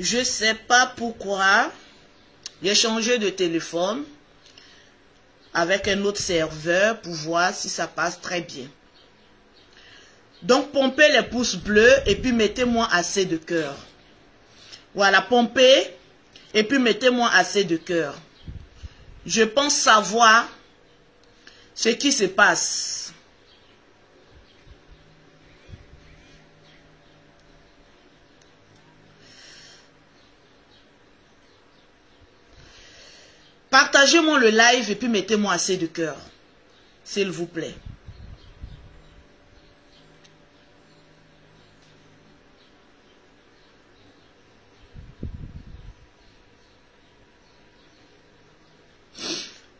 Je sais pas pourquoi. J'ai changé de téléphone avec un autre serveur pour voir si ça passe très bien. Donc, pompez les pouces bleus et puis mettez-moi assez de cœur. Voilà, pompez et puis mettez-moi assez de cœur. Je pense savoir ce qui se passe. Partagez-moi le live et puis mettez-moi assez de cœur, s'il vous plaît.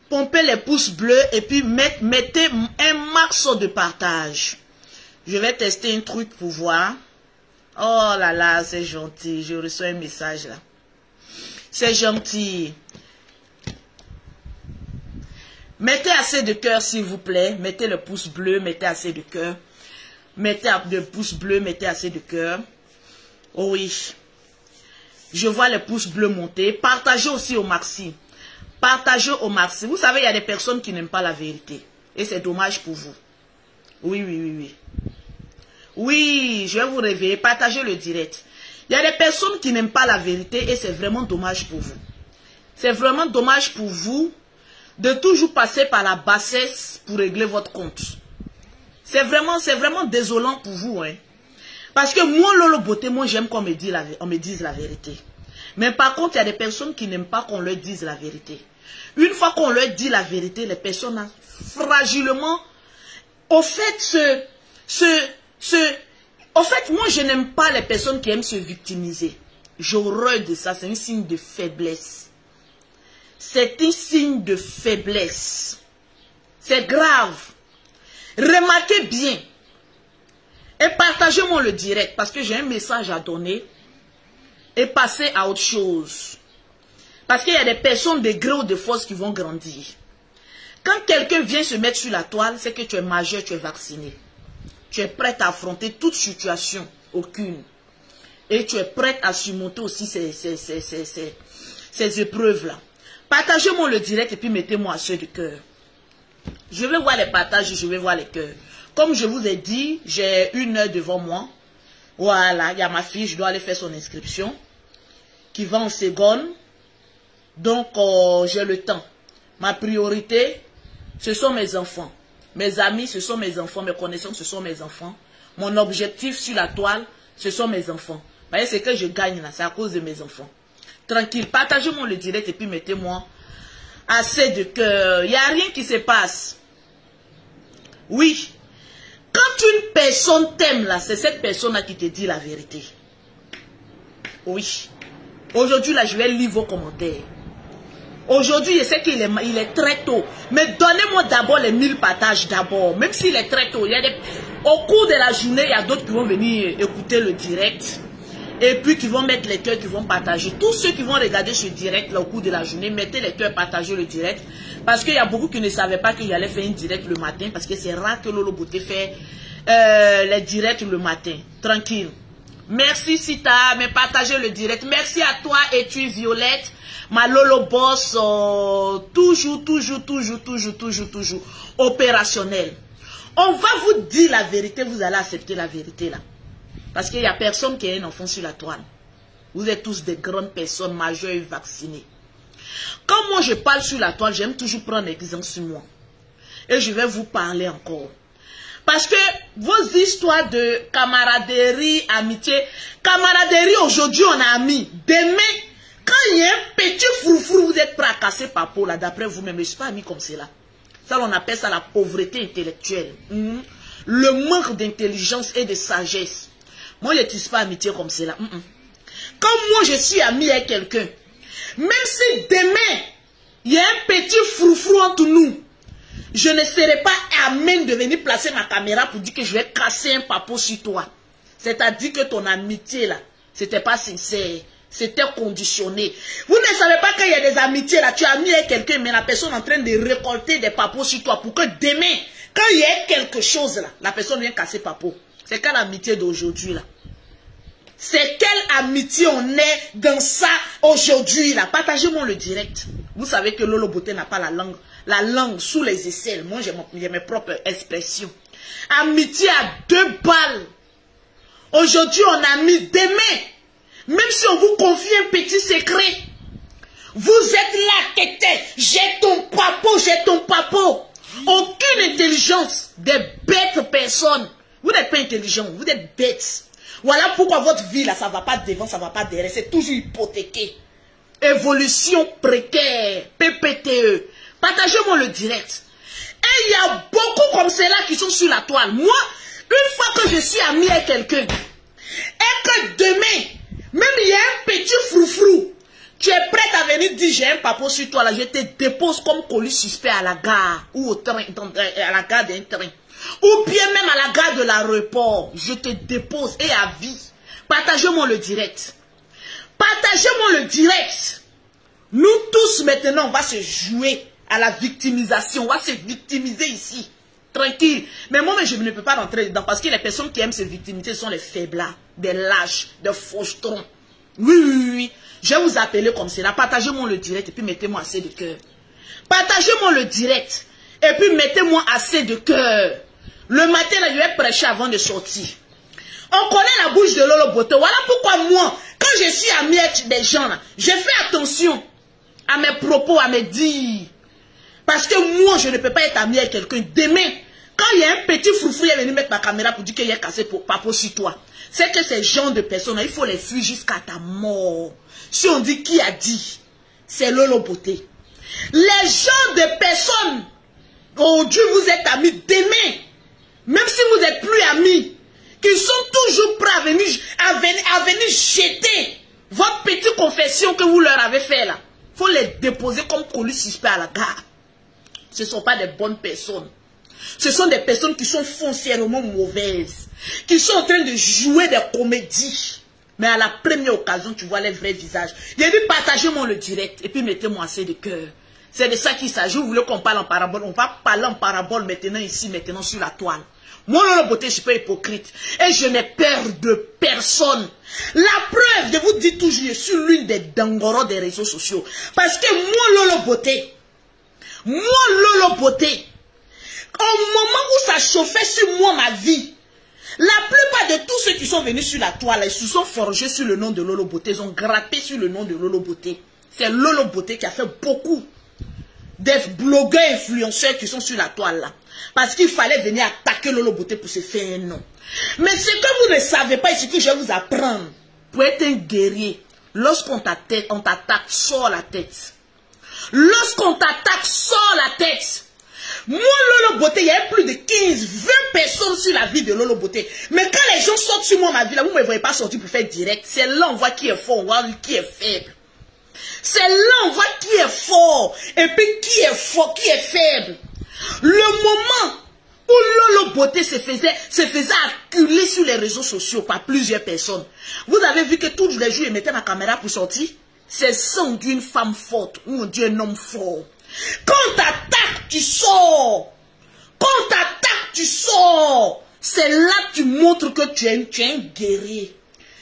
Pompez les pouces bleus et puis mettez un max de partage. Je vais tester un truc pour voir. Oh là là, c'est gentil. Je reçois un message là. C'est gentil. Mettez assez de cœur s'il vous plaît. Mettez le pouce bleu, mettez assez de cœur. Mettez le pouce bleu, mettez assez de cœur. Oh oui. Je vois les pouces bleus monter. Partagez aussi au maxi. Partagez au maxi. Vous savez, il y a des personnes qui n'aiment pas la vérité. Et c'est dommage pour vous. Oui, oui, oui, oui. Oui, je vais vous réveiller. Partagez le direct. Il y a des personnes qui n'aiment pas la vérité et c'est vraiment dommage pour vous. C'est vraiment dommage pour vous de toujours passer par la bassesse pour régler votre compte. C'est vraiment désolant pour vous. Hein. Parce que moi, Lolo Beauté, moi j'aime qu'on me dise la vérité. Mais par contre, il y a des personnes qui n'aiment pas qu'on leur dise la vérité. Une fois qu'on leur dit la vérité, les personnes fragilement... Au fait, moi je n'aime pas les personnes qui aiment se victimiser. J'ai horreur de ça, c'est un signe de faiblesse. C'est un signe de faiblesse. C'est grave. Remarquez bien. Et partagez-moi le direct parce que j'ai un message à donner. Et passez à autre chose. Parce qu'il y a des personnes de gré ou de force qui vont grandir. Quand quelqu'un vient se mettre sur la toile, c'est que tu es majeur, tu es vacciné. Tu es prête à affronter toute situation, aucune. Et tu es prête à surmonter aussi ces épreuves-là. Partagez-moi le direct et puis mettez-moi ceux de cœur. Je vais voir les partages, je vais voir les cœurs. Comme je vous ai dit, j'ai 1 heure devant moi. Voilà, il y a ma fille, je dois aller faire son inscription. Qui va en seconde. Donc, j'ai le temps. Ma priorité, ce sont mes enfants. Mes amis, ce sont mes enfants. Mes connaissances, ce sont mes enfants. Mon objectif sur la toile, ce sont mes enfants. Vous voyez, c'est que je gagne là, c'est à cause de mes enfants. Tranquille, partagez-moi le direct et puis mettez-moi assez de cœur. Il n'y a rien qui se passe. Oui. Quand une personne t'aime là, c'est cette personne-là qui te dit la vérité. Oui. Aujourd'hui là, je vais lire vos commentaires. Aujourd'hui, je sais qu'il est très tôt. Mais donnez-moi d'abord les 1000 partages d'abord. Même s'il est très tôt. Au cours de la journée, il y a d'autres qui vont venir écouter le direct. Et puis qui vont mettre les cœurs, qui vont partager. Tous ceux qui vont regarder ce direct là au cours de la journée, mettez les cœurs, partagez le direct. Parce qu'il y a beaucoup qui ne savaient pas que j'allais faire une direct le matin. Parce que c'est rare que Lolo Beauté fait les directs le matin. Tranquille. Merci Sita, mais partagez le direct. Merci à toi et tu Violette. Ma Lolo Boss, toujours opérationnel. On va vous dire la vérité, vous allez accepter la vérité là. Parce qu'il n'y a personne qui a un enfant sur la toile. Vous êtes tous des grandes personnes majeures et vaccinées. Quand moi je parle sur la toile, j'aime toujours prendre exemple sur moi. Et je vais vous parler encore. Parce que vos histoires de camaraderie, amitié, camaraderie aujourd'hui on a amis. Demain, quand il y a un petit froufrou, vous êtes prêt à casser par peau là, d'après vous-même. Je ne suis pas ami comme cela. Ça, on appelle ça la pauvreté intellectuelle. Le manque d'intelligence et de sagesse. Moi, je n'utilise pas amitié comme cela. Quand moi, je suis ami avec quelqu'un, même si demain, il y a un petit froufrou entre nous, je ne serai pas amène de venir placer ma caméra pour dire que je vais casser un papo sur toi. C'est-à-dire que ton amitié, là, c'était pas sincère. C'était conditionné. Vous ne savez pas qu'il y a des amitiés là. Tu as mis avec quelqu'un, mais la personne est en train de récolter des papos sur toi pour que demain, quand il y a quelque chose là, la personne vient casser papo. C'est quand l'amitié d'aujourd'hui là. C'est quelle amitié on est dans ça aujourd'hui là. Partagez-moi le direct. Vous savez que Lolo Beauté n'a pas la langue sous les aisselles. Moi j'ai mes propres expressions. Amitié à 2 balles. Aujourd'hui on a mis demain. Même si on vous confie un petit secret. Vous êtes là, tété. J'ai ton papo. Aucune intelligence. Des bêtes personnes. Vous n'êtes pas intelligent, vous êtes bêtes. Voilà pourquoi votre vie là, ça ne va pas devant, ça ne va pas derrière. C'est toujours hypothéqué. Évolution précaire. PPTE. Partagez-moi le direct. Et il y a beaucoup comme cela qui sont sur la toile. Moi, une fois que je suis ami avec quelqu'un, et que demain, même il y a un petit froufrou, tu es prête à venir dire j'ai un papo sur toi là, je te dépose comme colis suspect à la gare ou au train, à la gare d'un train. Ou bien même à la gare de l'aéroport, je te dépose et à vie. Partagez-moi le direct. Partagez-moi le direct. Nous tous maintenant, on va se jouer à la victimisation. On va se victimiser ici. Tranquille. Mais moi, je ne peux pas rentrer dedans parce que les personnes qui aiment se victimiser sont les faiblards, des lâches, des fauchetrons. Oui. Je vais vous appeler comme cela. Partagez-moi le direct et puis mettez-moi assez de cœur. Partagez-moi le direct et puis mettez-moi assez de cœur. Le matin, là, je vais prêcher avant de sortir. On connaît la bouche de Lolo Beauté. Voilà pourquoi moi, quand je suis ami avec des gens, là, je fais attention à mes propos, à mes dires. Parce que moi, je ne peux pas être ami avec quelqu'un. Demain, quand il y a un petit froufrou, il est venu mettre ma caméra pour dire qu'il a cassé pour papo sur toi. C'est que ces gens de personnes, il faut les fuir jusqu'à ta mort. Si on dit qui a dit, c'est Lolo Beauté. Les gens de personnes, aujourd'hui vous êtes amis, demain, même si vous n'êtes plus amis, qui sont toujours prêts à venir jeter votre petite confession que vous leur avez fait là. Il faut les déposer comme colis suspect à la gare. Ce ne sont pas des bonnes personnes. Ce sont des personnes qui sont foncièrement mauvaises. Qui sont en train de jouer des comédies. Mais à la première occasion, tu vois les vrais visages. J'ai dit partagez-moi le direct et puis mettez-moi assez de cœur. C'est de ça qu'il s'agit. Vous voulez qu'on parle en parabole? On va parler en parabole maintenant ici, maintenant sur la toile. Moi, Lolo Beauté, je suis pas hypocrite. Et je n'ai peur de personne. La preuve, je vous dis toujours, je suis l'une des dangoros des réseaux sociaux. Parce que moi, Lolo Beauté, au moment où ça chauffait sur moi ma vie, la plupart de tous ceux qui sont venus sur la toile, ils se sont forgés sur le nom de Lolo Beauté. Ils ont gratté sur le nom de Lolo Beauté. C'est Lolo Beauté qui a fait beaucoup des blogueurs influenceurs qui sont sur la toile là. Parce qu'il fallait venir attaquer Lolo Beauté pour se faire un nom. Mais ce que vous ne savez pas et ce que je vais vous apprendre, pour être un guerrier, lorsqu'on t'attaque, sors la tête. Lorsqu'on t'attaque, sors la tête. Moi, Lolo Beauté, il y a plus de 15, 20 personnes sur la vie de Lolo Beauté. Mais quand les gens sortent sur moi, ma vie, là, vous ne me voyez pas sortir pour faire direct. C'est là on voit qui est fort, on voit qui est faible. C'est là on voit qui est fort et puis qui est fort, qui est faible. Le moment où Lolo Beauté se faisait acculer sur les réseaux sociaux par plusieurs personnes. Vous avez vu que tous les jours, il mettait ma caméra pour sortir. C'est ça, on dit une femme forte ou on dit un homme fort. Quand t'attaques, tu sors. Quand t'attaques, tu sors. C'est là que tu montres que tu es un guerrier.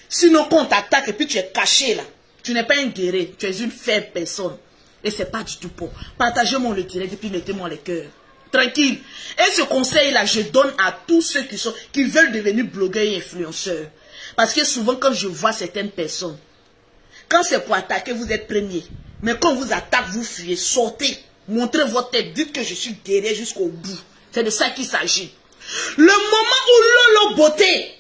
Sinon, quand t'attaques et puis tu es caché là, tu n'es pas un guerrier, tu es une faible personne. Et c'est pas du tout bon. Partagez-moi le direct et puis mettez-moi les cœurs. Tranquille. Et ce conseil-là, je donne à tous ceux qui veulent devenir blogueurs et influenceurs. Parce que souvent, quand je vois certaines personnes, quand c'est pour attaquer, vous êtes premier. Mais quand on vous attaque, vous fuyez, sortez, montrez votre tête, dites que je suis guerrier jusqu'au bout. C'est de ça qu'il s'agit. Le moment où Lolo Beauté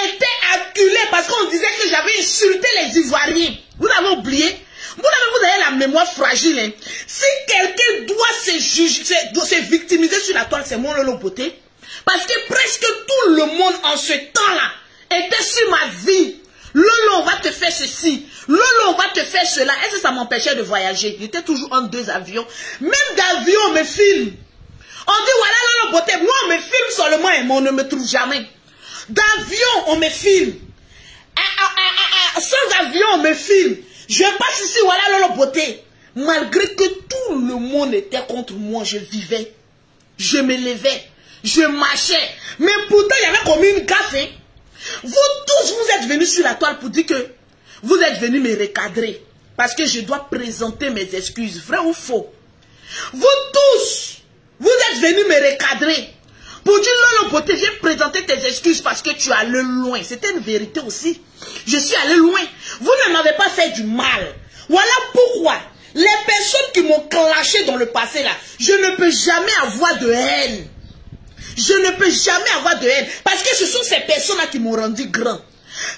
était acculé parce qu'on disait que j'avais insulté les Ivoiriens, vous avez oublié? Vous avez la mémoire fragile. Hein? Si quelqu'un doit se victimiser sur la toile, c'est mon Lolo Beauté. Parce que presque tout le monde en ce temps-là était sur ma vie. Lolo, on va te faire ceci. Lolo, on va te faire cela. Est-ce que ça m'empêchait de voyager? J'étais toujours en 2 avions. Même d'avion, on me filme. On dit, voilà Lolo Beauté. Moi, on me filme seulement, mais on ne me trouve jamais. D'avion, on me filme. Sans avion, on me filme. Je passe ici, voilà Lolo Beauté. Malgré que tout le monde était contre moi, je vivais. Je me levais. Je marchais. Mais pourtant, il y avait comme une gaffe. Hein? Vous tous, vous êtes venus sur la toile pour dire que vous êtes venus me recadrer. Parce que je dois présenter mes excuses. Vrai ou faux? Vous tous, vous êtes venus me recadrer. Pour dire Lolo Beauté, j'ai présenté tes excuses parce que tu es allé loin. C'était une vérité aussi. Je suis allé loin. Vous ne m'avez pas fait du mal. Voilà pourquoi les personnes qui m'ont clashé dans le passé là, je ne peux jamais avoir de haine. Je ne peux jamais avoir de haine. Parce que ce sont ces personnes-là qui m'ont rendu grand.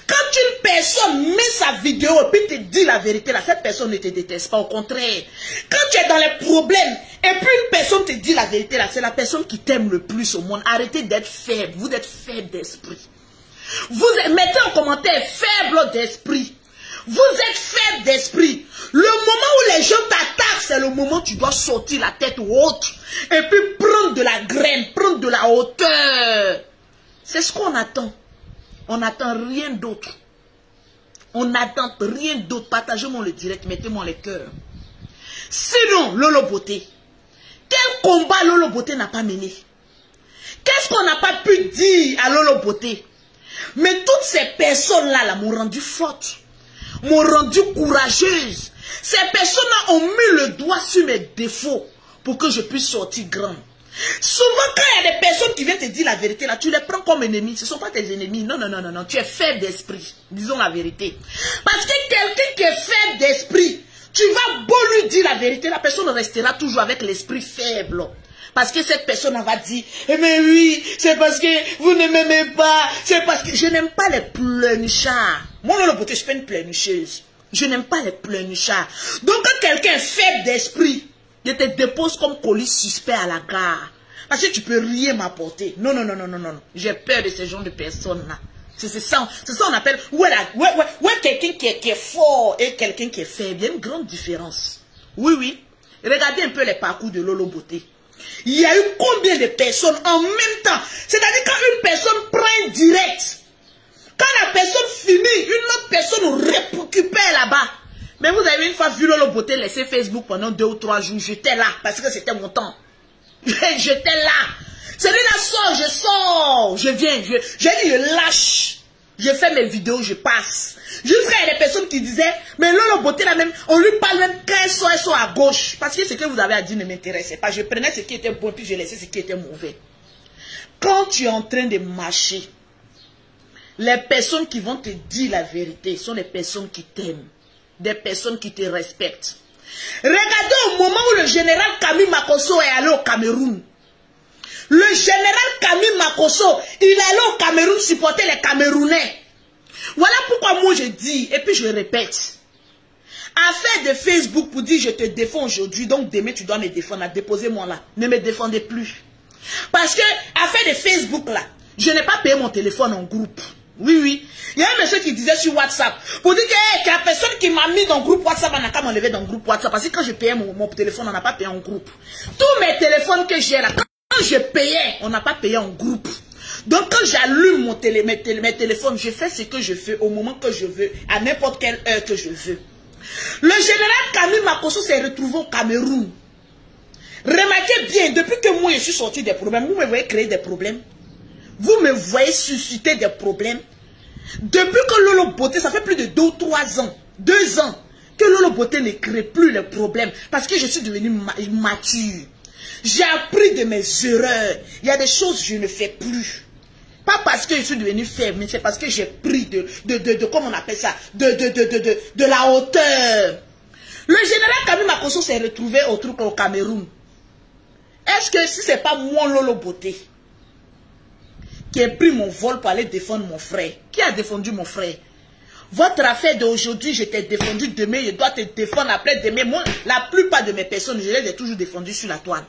Quand une personne met sa vidéo et puis te dit la vérité, là, cette personne ne te déteste pas. Au contraire, quand tu es dans les problèmes et puis une personne te dit la vérité, là, c'est la personne qui t'aime le plus au monde. Arrêtez d'être faible. Vous êtes faible d'esprit. Vous mettez en commentaire faible d'esprit. Vous êtes faible d'esprit. Le moment où les gens t'attaquent, c'est le moment où tu dois sortir la tête haute et puis prendre de la graine, prendre de la hauteur. C'est ce qu'on attend. On n'attend rien d'autre. On n'attend rien d'autre. Partagez-moi le direct, mettez-moi les cœurs. Sinon, Lolo Beauté, quel combat Lolo Beauté n'a pas mené? Qu'est-ce qu'on n'a pas pu dire à Lolo Beauté? Mais toutes ces personnes-là m'ont rendu forte, m'ont rendu courageuse. Ces personnes-là ont mis le doigt sur mes défauts pour que je puisse sortir grande. Souvent, quand il y a des personnes qui viennent te dire la vérité, là, tu les prends comme ennemis. Ce ne sont pas tes ennemis. Non, non, non, non, non. Tu es faible d'esprit. Disons la vérité. Parce que quelqu'un qui est faible d'esprit, tu vas beau lui dire la vérité, la personne restera toujours avec l'esprit faible. Parce que cette personne va dire, eh mais oui, c'est parce que vous ne m'aimez pas. C'est parce que je n'aime pas les pleurnichards. Moi, Lolo Beauté, je suis pas une pleurnicheuse. Je n'aime pas les pleurnichards. Donc, quand quelqu'un est faible d'esprit, je te dépose comme colis suspect à la gare. Parce que tu peux rien m'apporter. Non, non, non, non, non, non. J'ai peur de ce genre de personnes-là. C'est ça on appelle. Ouais, quelqu'un qui est fort et quelqu'un qui est faible. Il y a une grande différence. Oui, oui. Regardez un peu les parcours de Lolo Beauté. Il y a eu combien de personnes en même temps? C'est-à-dire quand une personne prend un direct, quand la personne finit, une autre personne récupère là-bas. Mais vous avez une fois vu Lolo Beauté laisser Facebook pendant 2 ou 3 jours. J'étais là parce que c'était mon temps. J'étais là. Celui-là sort, je viens. J'ai dit, je lâche. Je fais mes vidéos, je passe. Jusqu'à il y a des personnes qui disaient, mais Lolo Beauté là même, on lui parle même quand elle sort à gauche. Parce que ce que vous avez à dire ne m'intéressait pas. Je prenais ce qui était bon puis je laissais ce qui était mauvais. Quand tu es en train de marcher, les personnes qui vont te dire la vérité sont les personnes qui t'aiment. Des personnes qui te respectent. Regardez au moment où le général Camille Makosso est allé au Cameroun. Le général Camille Makosso, il est allé au Cameroun supporter les Camerounais. Voilà pourquoi moi je dis, et puis je répète, affaire de Facebook pour dire je te défends aujourd'hui, donc demain tu dois me défendre, déposez-moi là. Ne me défendez plus. Parce que, affaire de Facebook là, je n'ai pas payé mon téléphone en groupe. Oui, oui. Il y a un monsieur qui disait sur WhatsApp, pour dire que la personne qui m'a mis dans le groupe WhatsApp, on n'a qu'à m'enlever dans le groupe WhatsApp. Parce que quand je payais mon téléphone, on n'a pas payé en groupe. Tous mes téléphones que j'ai là, quand je payais, on n'a pas payé en groupe. Donc quand j'allume mes téléphones, je fais ce que je veux au moment que je veux, à n'importe quelle heure que je veux. Le général Camille Makosso s'est retrouvé au Cameroun. Remarquez bien, depuis que moi je suis sorti des problèmes, vous me voyez créer des problèmes. Vous me voyez susciter des problèmes. Depuis que Lolo Beauté, ça fait plus de 2 ou 3 ans, 2 ans, que Lolo Beauté ne crée plus les problèmes. Parce que je suis devenu mature. J'ai appris de mes erreurs. Il y a des choses que je ne fais plus. Pas parce que je suis devenu faible, mais c'est parce que j'ai pris comment on appelle ça, de la hauteur. Le général Camille Makosso s'est retrouvé au Cameroun. Est-ce que si c'est pas moi Lolo Beauté qui a pris mon vol pour aller défendre mon frère? Qui a défendu mon frère? Votre affaire d'aujourd'hui, je t'ai défendu demain, je dois te défendre après demain. Moi, la plupart de mes personnes, je les ai toujours défendues sur la toile.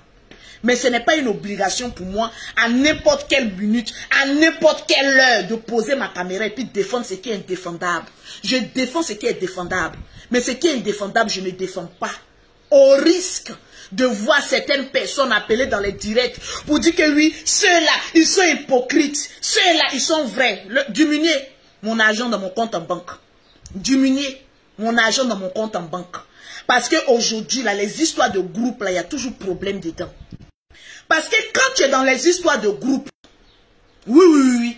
Mais ce n'est pas une obligation pour moi, à n'importe quelle minute, à n'importe quelle heure, de poser ma caméra et puis défendre ce qui est indéfendable. Je défends ce qui est défendable. Mais ce qui est indéfendable, je ne défends pas. Au risque de voir certaines personnes appelées dans les directs pour dire que oui, ceux-là, ils sont hypocrites. Ceux-là, ils sont vrais. Diminuer mon argent dans mon compte en banque. Diminuer mon argent dans mon compte en banque. Parce qu'aujourd'hui, là, les histoires de groupe, là, il y a toujours problème dedans. Parce que quand tu es dans les histoires de groupe, oui,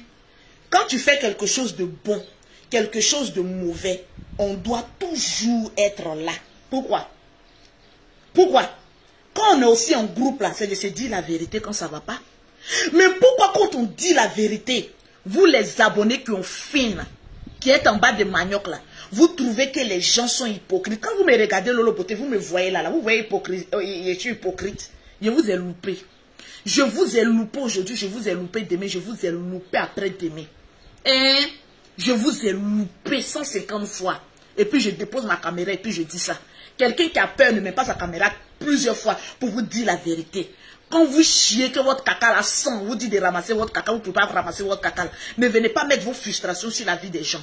quand tu fais quelque chose de bon, quelque chose de mauvais, on doit toujours être là. Pourquoi? Pourquoi? Quand on est aussi en groupe là, c'est de se dire la vérité quand ça ne va pas. Mais pourquoi quand on dit la vérité, vous les abonnés qui ont faim là, qui êtes en bas de manioc là, vous trouvez que les gens sont hypocrites? Quand vous me regardez Lolo Beauté, vous me voyez là, vous voyez hypocrite, je suis hypocrite. Je vous ai loupé. Je vous ai loupé aujourd'hui, je vous ai loupé demain, je vous ai loupé après-demain. Hein? Je vous ai loupé 150 fois. Et puis je dépose ma caméra et puis je dis ça. Quelqu'un qui a peur ne met pas sa caméra plusieurs fois pour vous dire la vérité. Quand vous chiez que votre caca la sent, vous dites de ramasser votre caca, vous ne pouvez pas ramasser votre caca. Ne venez pas mettre vos frustrations sur la vie des gens.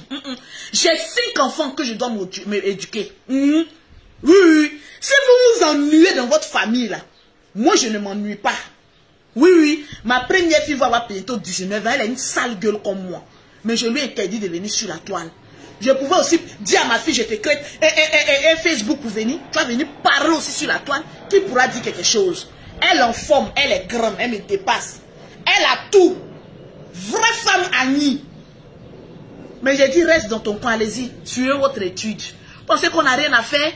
J'ai 5 enfants que je dois m'éduquer. Oui, oui. Si vous vous ennuyez dans votre famille, là, moi je ne m'ennuie pas. Oui, oui. Ma première fille va avoir bientôt 19 ans. Elle a une sale gueule comme moi. Mais je lui ai interdit de venir sur la toile. Je pouvais aussi dire à ma fille, je te crée un Facebook pour venir. Tu vas venir parler aussi sur la toile. Qui pourra dire quelque chose? Elle en forme, elle est grande, elle me dépasse. Elle a tout. Vraie femme Annie. Mais j'ai dit, reste dans ton coin, allez-y, tuez votre étude. Pensez qu'on n'a rien à faire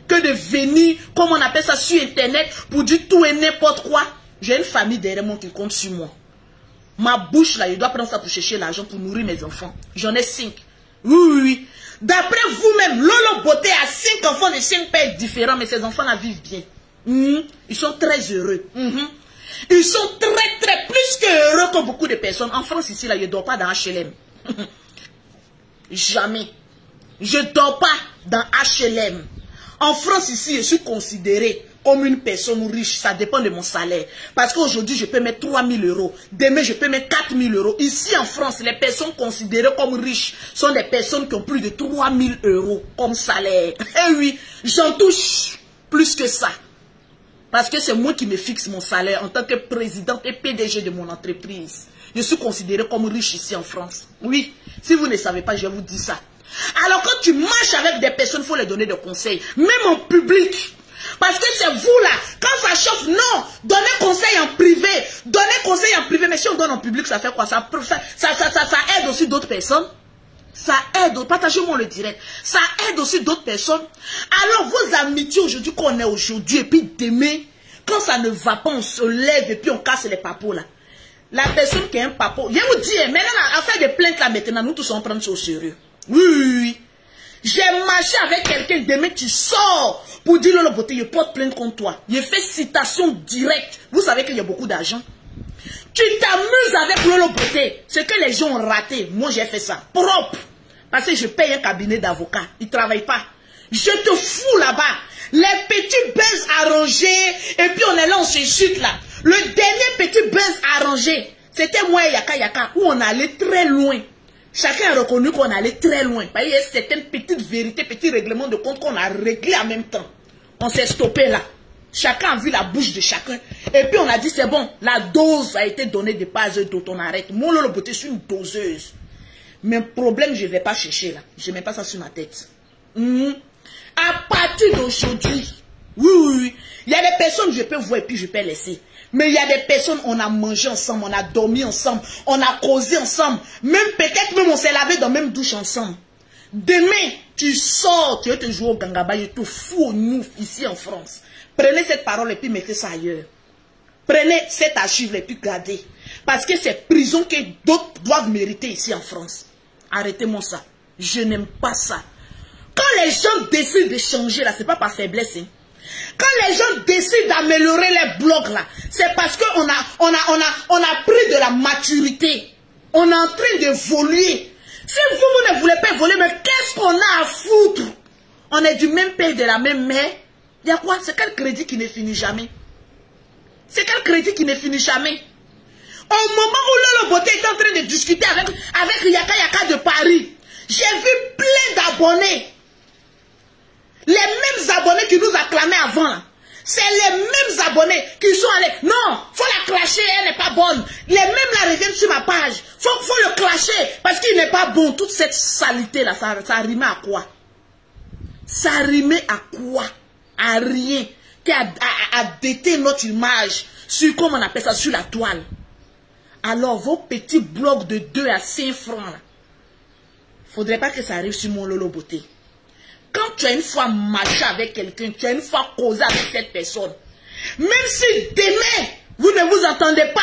que de venir, comme on appelle ça, sur Internet, pour dire tout et n'importe quoi. J'ai une famille derrière moi qui compte sur moi. Ma bouche, là, je dois prendre ça pour chercher l'argent pour nourrir mes enfants. J'en ai 5. Oui, oui, oui. D'après vous-même, Lolo Beauté a 5 enfants de 5 pères différents, mais ces enfants-là vivent bien. Ils sont très heureux. Ils sont très, plus que heureux que beaucoup de personnes. En France, ici, là, je ne dors pas dans HLM. Jamais. Je ne dors pas dans HLM. En France, ici, je suis considéré comme une personne riche. Ça dépend de mon salaire. Parce qu'aujourd'hui, je peux mettre 3 000 euros. Demain, je peux mettre 4 000 euros. Ici, en France, les personnes considérées comme riches sont des personnes qui ont plus de 3 000 euros comme salaire. Eh oui, j'en touche plus que ça. Parce que c'est moi qui me fixe mon salaire en tant que présidente et PDG de mon entreprise. Je suis considérée comme riche ici en France. Oui, si vous ne savez pas, je vous dis ça. Alors quand tu marches avec des personnes, il faut leur donner des conseils. Même en public. Parce que c'est vous là, quand ça chauffe, non, donnez conseil en privé. Donnez conseil en privé, mais si on donne en public, ça fait quoi? Ça aide aussi d'autres personnes. Ça aide, partagez-moi le direct. Ça aide aussi d'autres personnes. Alors vos amitiés aujourd'hui qu'on est aujourd'hui et puis demain, quand ça ne va pas, on se lève et puis on casse les papos là. La personne qui a un papo, je vous dis, maintenant à faire des plaintes là maintenant, nous tous on prend ça au sérieux. Oui, oui, oui. J'ai marché avec quelqu'un, demain tu sors pour dire Lolo Beauté, je porte plainte contre toi. Je fais citation directe. Vous savez qu'il y a beaucoup d'argent. Tu t'amuses avec Lolo Beauté. Ce que les gens ont raté, moi j'ai fait ça. Propre. Parce que je paye un cabinet d'avocats. Ils ne travaillent pas. Je te fous là-bas. Les petits buzz arrangés. Et puis on est là, on se chute là. Le dernier petit buzz arrangé, c'était moi et Yaka Yaka, où on allait très loin. Chacun a reconnu qu'on allait très loin. Parce qu'il y a certaines petites vérités, petits règlements de compte qu'on a réglés en même temps. On s'est stoppé là. Chacun a vu la bouche de chacun. Et puis on a dit c'est bon, la dose a été donnée de pas d'autres, on arrête. Mon Lolo Beauté, je suis une doseuse. Mais problème, je ne vais pas chercher là. Je ne mets pas ça sur ma tête. À partir d'aujourd'hui, oui, il y a des personnes que je peux voir et puis je peux laisser. Mais il y a des personnes, on a mangé ensemble, on a dormi ensemble, on a causé ensemble. Même peut-être même on s'est lavé dans la même douche ensemble. Demain, tu sors, tu vas te jouer au gangaba, je te fous au nouf ici en France. Prenez cette parole et puis mettez ça ailleurs. Prenez cette archive et puis gardez. Parce que c'est prison que d'autres doivent mériter ici en France. Arrêtez-moi ça. Je n'aime pas ça. Quand les gens décident de changer là, c'est pas par faiblesse. Hein. Quand les gens décident d'améliorer les blogs là, c'est parce qu'on a pris de la maturité. On est en train d'évoluer. Si vous ne voulez pas évoluer, mais qu'est-ce qu'on a à foutre? On est du même père, de la même mère. Il y a quoi? C'est quel crédit qui ne finit jamais? C'est quel crédit qui ne finit jamais? Au moment où Lolo Beauté est en train de discuter avec Yaka Yaka de Paris, j'ai vu plein d'abonnés. Les mêmes abonnés qui nous acclamaient avant. C'est les mêmes abonnés qui sont allés. Non, faut la clasher, elle n'est pas bonne. Les mêmes la reviennent sur ma page. Faut le clasher parce qu'il n'est pas bon. Toute cette saleté là, ça rimait à quoi? Ça rimait à quoi? À rien. Qui a dété notre image sur, comment on appelle ça, sur la toile. Alors, vos petits blocs de 2 à 5 francs, là, faudrait pas que ça arrive sur mon Lolo Beauté. Quand tu as une fois marché avec quelqu'un, tu as une fois causé avec cette personne, même si demain, vous ne vous entendez pas,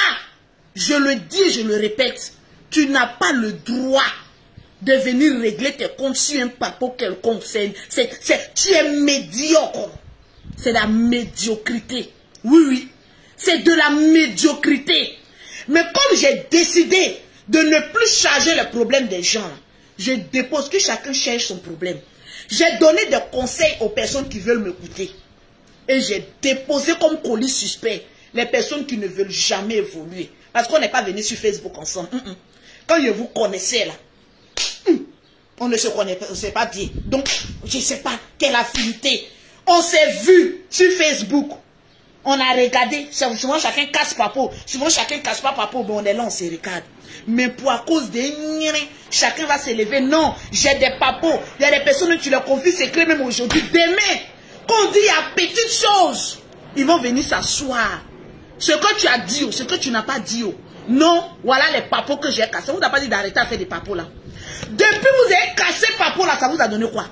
je le dis, je le répète, tu n'as pas le droit de venir régler tes comptes sur un papo quelconque. Tu es médiocre. C'est la médiocrité. Oui, oui. C'est de la médiocrité. Mais comme j'ai décidé de ne plus charger le problème des gens, je dépose que chacun cherche son problème. J'ai donné des conseils aux personnes qui veulent m'écouter. Et j'ai déposé comme colis suspect les personnes qui ne veulent jamais évoluer. Parce qu'on n'est pas venu sur Facebook ensemble. Quand je vous connaissais là, on ne se connaît pas bien. Donc, je ne sais pas quelle affinité. On s'est vu sur Facebook. On a regardé. Souvent, chacun casse papo. Souvent, chacun casse pas papo. Mais on est là, on se regarde. Mais pour à cause des chacun va se lever. Non, j'ai des papos. Il y a des personnes qui leur confient secret même aujourd'hui. Demain, quand on dit il y a petites choses, ils vont venir s'asseoir. Ce que tu as dit, ce que tu n'as pas dit. Non, voilà les papos que j'ai cassés. On ne t'a pas dit d'arrêter à faire des papos là. Depuis que vous avez cassé papo là, ça vous a donné quoi?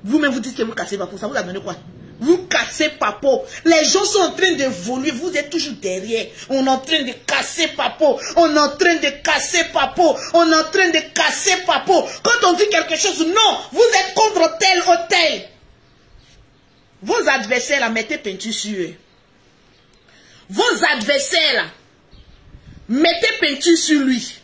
Vous-même vous dites que vous cassez papo, ça vous a donné quoi? Vous cassez papo. Les gens sont en train d'évoluer, vous êtes toujours derrière. On est en train de casser papo. On est en train de casser papo. On est en train de casser papo. Quand on dit quelque chose, non, vous êtes contre tel ou tel. Vos adversaires là, mettez peinture sur eux. Vos adversaires là, mettez peinture sur lui.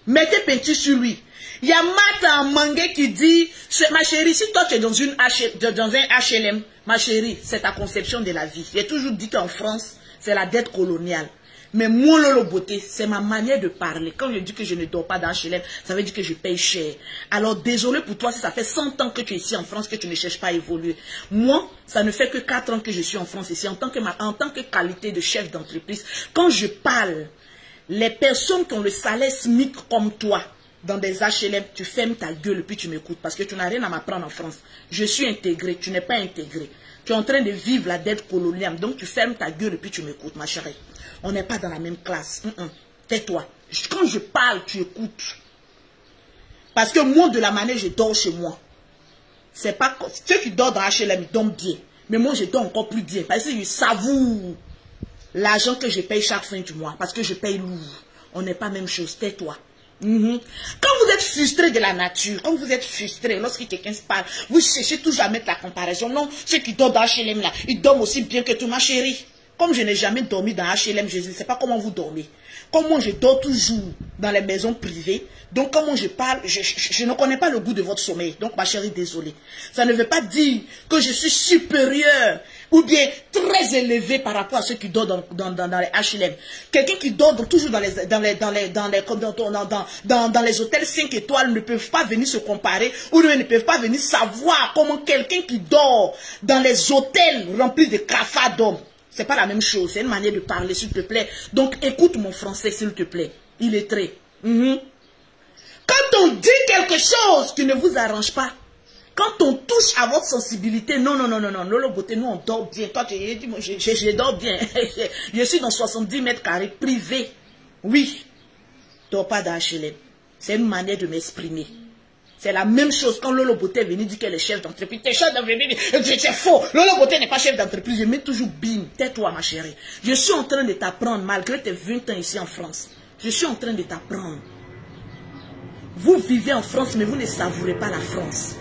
Mettez peinture sur lui. Il y a Martha Mangue qui dit, ma chérie, si toi tu es dans un HLM, ma chérie, c'est ta conception de la vie. J'ai toujours dit qu'en France, c'est la dette coloniale. Mais mon Lolo Beauté, c'est ma manière de parler. Quand je dis que je ne dors pas dans HLM, ça veut dire que je paye cher. Alors désolé pour toi si ça fait 100 ans que tu es ici en France, que tu ne cherches pas à évoluer. Moi, ça ne fait que 4 ans que je suis en France ici, en tant que qualité de chef d'entreprise. Quand je parle, les personnes qui ont le salaire SMIC comme toi, dans des HLM, tu fermes ta gueule et puis tu m'écoutes parce que tu n'as rien à m'apprendre en France. Je suis intégré, tu n'es pas intégré. Tu es en train de vivre la dette coloniale, donc tu fermes ta gueule et puis tu m'écoutes, ma chérie. On n'est pas dans la même classe. Tais-toi. Quand je parle, tu écoutes. Parce que moi, de la manière je dors chez moi, c'est pas ceux qui dorment dans HLM, ils dorment bien. Mais moi, je dors encore plus bien parce que je savoure l'argent que je paye chaque fin du mois parce que je paye lourd. On n'est pas la même chose. Tais-toi. Quand vous êtes frustré de la nature, quand vous êtes frustré, lorsque quelqu'un se parle, vous cherchez toujours à mettre la comparaison. Non, ceux qui dorment dans HLM là, ils dorment aussi bien que tout, ma chérie. Comme je n'ai jamais dormi dans HLM, je ne sais pas comment vous dormez. Comme moi, je dors toujours dans les maisons privées. Donc, comment je parle, je ne connais pas le goût de votre sommeil. Donc, ma chérie, désolée. Ça ne veut pas dire que je suis supérieure ou bien très élevée par rapport à ceux qui dorment dans les HLM. Quelqu'un qui dort toujours dans les hôtels 5 étoiles ne peuvent pas venir se comparer ou ne peuvent pas venir savoir comment quelqu'un qui dort dans les hôtels remplis de cafards d'hommes. C'est pas la même chose, c'est une manière de parler, s'il te plaît. Donc, écoute mon français, s'il te plaît. Il est très. Quand on dit quelque chose qui ne vous arrange pas, quand on touche à votre sensibilité, non, Lolo Beauté, nous, on dort bien. Toi, je dors bien. Je suis dans 70 mètres carrés, privé. Oui, je dors pas dans HLM. C'est une manière de m'exprimer. C'est la même chose quand Lolo Beauté est venu dire qu'elle est chef d'entreprise. T'es chef d'entreprise, c'est faux. Lolo Beauté n'est pas chef d'entreprise. Je mets toujours bim. Tais-toi, ma chérie. Je suis en train de t'apprendre, malgré tes 20 ans ici en France. Je suis en train de t'apprendre. Vous vivez en France, mais vous ne savourez pas la France.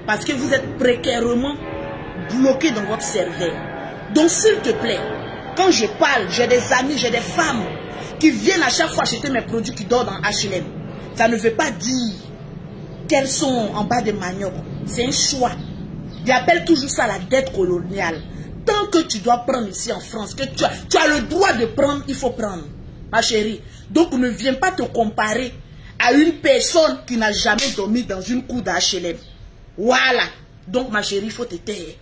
Parce que vous êtes précairement bloqué dans votre cerveau. Donc, s'il te plaît, quand je parle, j'ai des amis, j'ai des femmes qui viennent à chaque fois acheter mes produits qui dorment dans HLM. Ça ne veut pas dire qu'elles sont en bas de manioc. C'est un choix. J'appelle toujours ça la dette coloniale. Tant que tu dois prendre ici en France, que tu as le droit de prendre, il faut prendre. Ma chérie. Donc ne viens pas te comparer à une personne qui n'a jamais dormi dans une cour d'HLM. Voilà. Donc ma chérie, il faut te taire.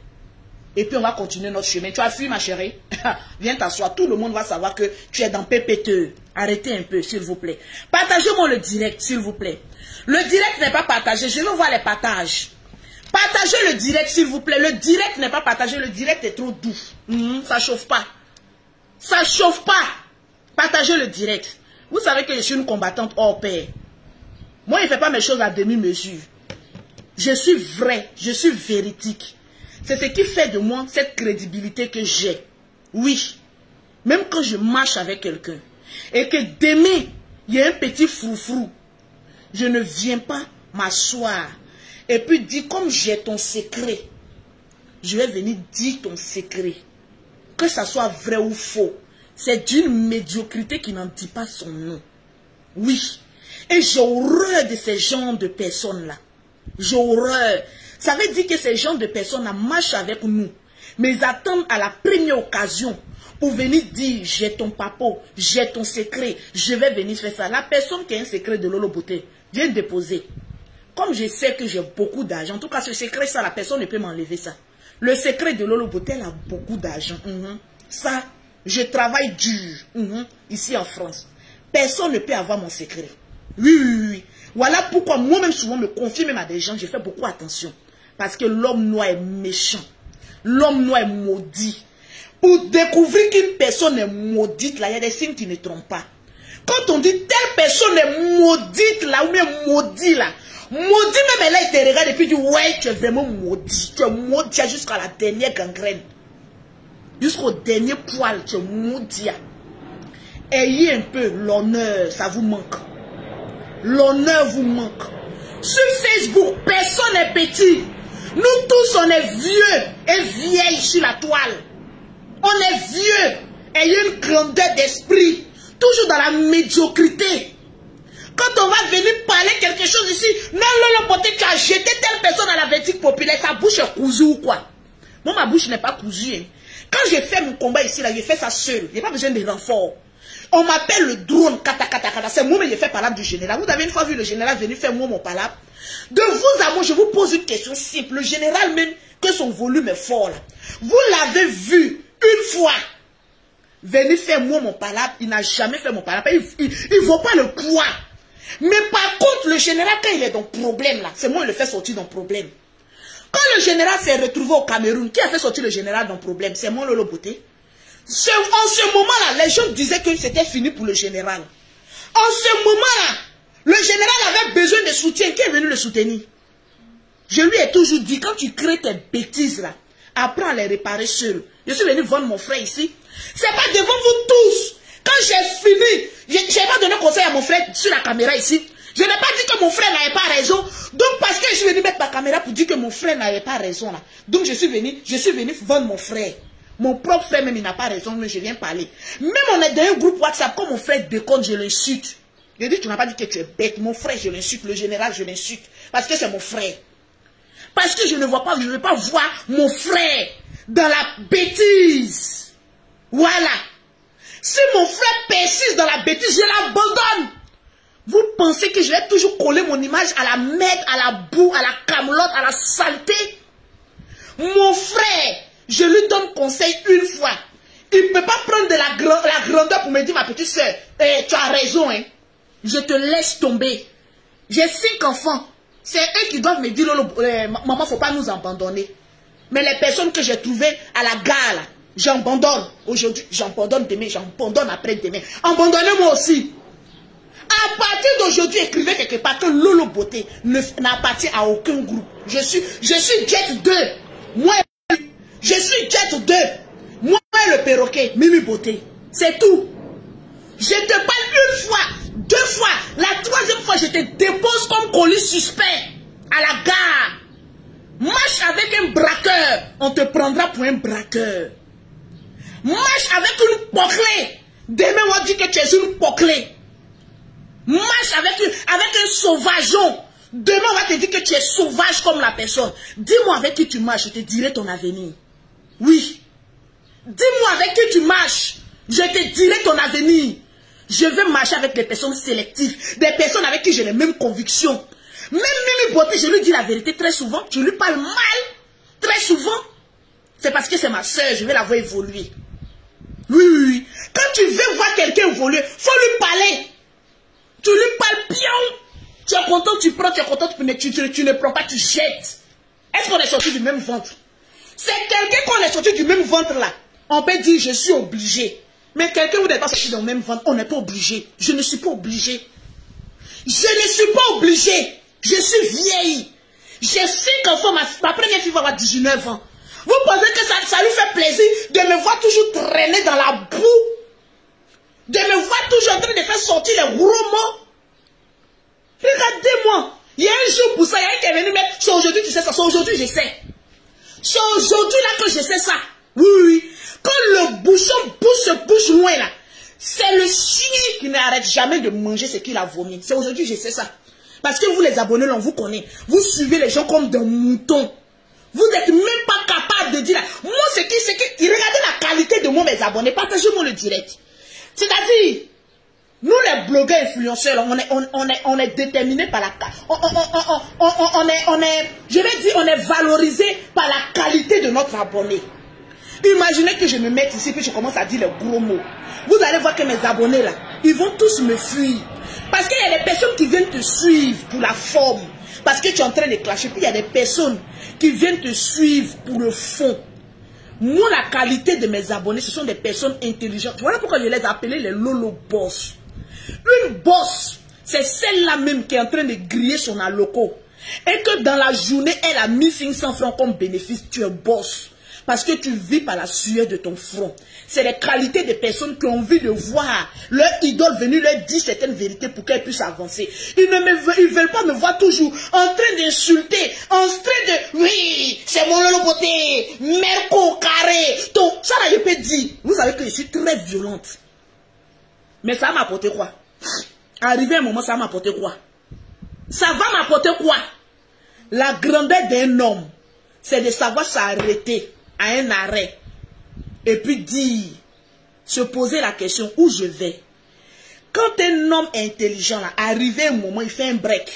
Et puis on va continuer notre chemin. Tu as fui, ma chérie? Viens t'asseoir. Tout le monde va savoir que tu es dans PPTE. Arrêtez un peu, s'il vous plaît. Partagez-moi le direct, s'il vous plaît. Le direct n'est pas partagé. Je veux voir les partages. Partagez le direct, s'il vous plaît. Le direct n'est pas partagé. Le direct est trop doux. Ça ne chauffe pas. Ça chauffe pas. Partagez le direct. Vous savez que je suis une combattante hors pair. Moi, je ne fais pas mes choses à demi-mesure. Je suis vrai, je suis véridique. C'est ce qui fait de moi cette crédibilité que j'ai. Oui. Même quand je marche avec quelqu'un et que demain, il y a un petit froufrou, je ne viens pas m'asseoir et puis dire comme j'ai ton secret. Je vais venir dire ton secret. Que ça soit vrai ou faux. C'est d'une médiocrité qui n'en dit pas son nom. Oui. Et j'ai horreur de ces genres de personnes-là. J'ai horreur. Ça veut dire que ces genres de personnes-là marchent avec nous. Mais ils attendent à la première occasion pour venir dire, j'ai ton papo, j'ai ton secret, je vais venir faire ça. La personne qui a un secret de Lolo Beauté vient déposer. Comme je sais que j'ai beaucoup d'argent, en tout cas ce secret, ça, la personne ne peut m'enlever ça. Le secret de Lolo Beauté, elle a beaucoup d'argent. Ça, je travaille dur ici en France. Personne ne peut avoir mon secret. Oui. Voilà pourquoi moi-même souvent me confie même à des gens, je fais beaucoup attention. Parce que l'homme noir est méchant. L'homme noir est maudit. Pour découvrir qu'une personne est maudite, là, il y a des signes qui ne trompent pas. Quand on dit telle personne est maudite, là, ou bien maudit, là, maudit même là, il te regarde et puis dit, ouais, tu es vraiment maudit. Tu es maudit jusqu'à la dernière gangrène. Jusqu'au dernier poil, tu es maudit. Ayez un peu l'honneur, ça vous manque. L'honneur vous manque. Sur Facebook, personne n'est petit. Nous tous, on est vieux et vieilles sur la toile. On est vieux. Ayez une grandeur d'esprit. Toujours dans la médiocrité. Quand on va venir parler quelque chose ici, non, Lolo Beauté, tu as jeté telle personne à la vertique populaire, sa bouche est cousue ou quoi? Moi, ma bouche n'est pas cousue. Hein. Quand j'ai fait mon combat ici, là, j'ai fait ça seul. Il n'y a pas besoin de renfort. On m'appelle le drone, kata. C'est moi, mais j'ai fait palabre du général. Vous avez une fois vu le général venir faire moi mon palabre? De vous à moi, je vous pose une question simple. Le général, même que son volume est fort, là. Vous l'avez vu une fois venir faire moi mon palabre. Il n'a jamais fait mon palabre. Il ne vaut pas le poids. Mais par contre, le général, quand il est dans le problème, là, c'est moi qui le fait sortir dans le problème. Quand le général s'est retrouvé au Cameroun, qui a fait sortir le général dans le problème? C'est moi, Lolo Beauté. En ce moment-là, les gens disaient que c'était fini pour le général. En ce moment-là, le général avait besoin de soutien. Qui est venu le soutenir? Je lui ai toujours dit, quand tu crées tes bêtises là, apprends à les réparer seul. Je suis venu vendre mon frère ici. C'est pas devant vous tous. Quand j'ai fini, je n'ai pas donné conseil à mon frère sur la caméra ici. Je n'ai pas dit que mon frère n'avait pas raison. Donc parce que je suis venu mettre ma caméra pour dire que mon frère n'avait pas raison là. Donc je suis venu vendre mon frère. Mon propre frère même il n'a pas raison, mais je viens parler. Même on est dans un groupe WhatsApp, quand mon frère déconne, je l'insulte. Je dis, tu n'as pas dit que tu es bête. Mon frère, je l'insulte. Le général, je l'insulte. Parce que c'est mon frère. Parce que je ne vois pas, je ne veux pas voir mon frère dans la bêtise. Voilà. Si mon frère persiste dans la bêtise, je l'abandonne. Vous pensez que je vais toujours coller mon image à la merde, à la boue, à la camelote, à la saleté? Mon frère, je lui donne conseil une fois. Il ne peut pas prendre de la grandeur pour me dire, ma petite soeur, tu as raison, hein. Je te laisse tomber. J'ai 5 enfants. C'est eux qui doivent me dire, maman, il ne faut pas nous abandonner. Mais les personnes que j'ai trouvées à la gare, j'abandonne. Aujourd'hui, j'abandonne demain, j'abandonne après-demain. Abandonnez-moi aussi. À partir d'aujourd'hui, écrivez quelque part que Lolo Beauté n'appartient à aucun groupe. Je suis Jet 2. Moi, je suis Jet 2. Moi, le perroquet, Mimi Beauté. C'est tout. Je te parle une fois, 2 fois. La 3e fois, je te dépose comme colis suspect à la gare. Marche avec un braqueur, on te prendra pour un braqueur. Marche avec une poclée. Demain, on dit que tu es une poclée. Marche avec un sauvageon. Demain, on va te dire que tu es sauvage comme la personne. Dis-moi avec qui tu marches, je te dirai ton avenir. Oui. Dis-moi avec qui tu marches, je te dirai ton avenir. Je vais marcher avec des personnes sélectives, des personnes avec qui j'ai les mêmes convictions. Même Mimi Beauté, je lui dis la vérité très souvent. Je lui parle mal, très souvent. C'est parce que c'est ma soeur, je vais la voir évoluer. Oui. Quand tu veux voir quelqu'un évoluer, il faut lui parler. Tu lui parles bien. Tu es content, tu prends, tu es content, tu ne prends pas, tu jettes. Est-ce qu'on est sorti du même ventre? C'est quelqu'un qu'on est sorti du même ventre là. On peut dire, je suis obligé. Mais quelqu'un vous n'êtes pas sorti dans le même ventre, on n'est pas obligé. Je ne suis pas obligé. Je ne suis pas obligé. Je suis vieille. J'ai 5 enfants, ma première fille va avoir 19 ans. Vous pensez que ça lui fait plaisir de me voir toujours traîner dans la boue? De me voir toujours en train de faire sortir les gros mots? Regardez-moi. Il y a un jour pour ça, il y a un qui est venu mettre. C'est aujourd'hui tu sais ça, c'est aujourd'hui je sais. C'est aujourd'hui là que je sais ça. Oui, oui. Quand le bouchon se bouche loin là, c'est le chien qui n'arrête jamais de manger ce qu'il a vomi. C'est aujourd'hui je sais ça. Parce que vous les abonnés, on vous connaît. Vous suivez les gens comme des moutons. Vous n'êtes même pas capable de dire là. Moi, c'est que, regardez la qualité de moi, mes abonnés. Partagez-moi le direct. C'est-à-dire, nous les blogueurs influenceurs, on est déterminés par la... je vais dire, on est valorisé par la qualité de notre abonné. Imaginez que je me mette ici et je commence à dire les gros mots. Vous allez voir que mes abonnés là, ils vont tous me fuir. Parce qu'il y a des personnes qui viennent te suivre pour la forme. Parce que tu es en train de clasher. Puis il y a des personnes qui viennent te suivre pour le fond. Moi, la qualité de mes abonnés, ce sont des personnes intelligentes. Voilà pourquoi je les ai appelés les Lolo Boss. Une boss, c'est celle-là même qui est en train de griller son alloco. Et que dans la journée, elle a 1500 francs comme bénéfice. Tu es boss. Parce que tu vis par la sueur de ton front. C'est les qualités des personnes qui ont envie de voir leur idole venir leur dire certaines vérités pour qu'elles puissent avancer. Ils ne veulent pas me voir toujours en train d'insulter, en train de... Oui, c'est mon Lolo Beauté, Merco, carré. Donc, ça là, je peux dire. Vous savez que je suis très violente. Mais ça m'a apporté quoi? Arrivé un moment, ça m'a apporté quoi? Ça va m'apporter quoi? La grandeur d'un homme, c'est de savoir s'arrêter à un arrêt et puis dire, se poser la question où je vais. Quand un homme intelligent là, arrivé un moment, il fait un break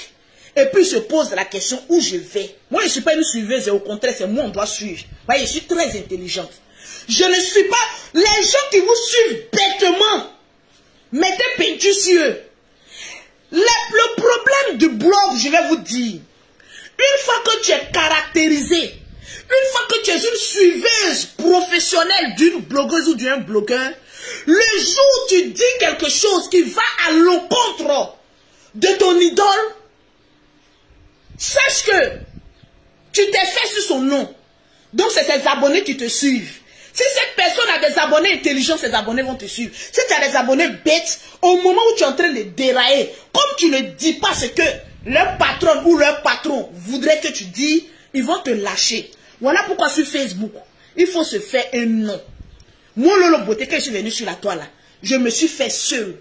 et puis il se pose la question où je vais. Moi je ne suis pas une suiveuse, et au contraire c'est moi on doit suivre. Voyez, je suis très intelligente. Je ne suis pas les gens qui vous suivent bêtement. Mettez peinture sur eux. Le problème du blog, je vais vous dire, une fois que tu es caractérisé, une fois que tu es une suiveuse professionnelle d'une blogueuse ou d'un blogueur, le jour où tu dis quelque chose qui va à l'encontre de ton idole, sache que tu t'es fait sur son nom. Donc c'est ses abonnés qui te suivent. Si cette personne a des abonnés intelligents, ses abonnés vont te suivre. Si tu as des abonnés bêtes, au moment où tu es en train de dérailler, comme tu ne dis pas ce que leur patron ou leur patron voudrait que tu dises, ils vont te lâcher. Voilà pourquoi sur Facebook, il faut se faire un nom. Moi, Lolo Beauté, quand je suis venu sur la toile, je me suis fait seul.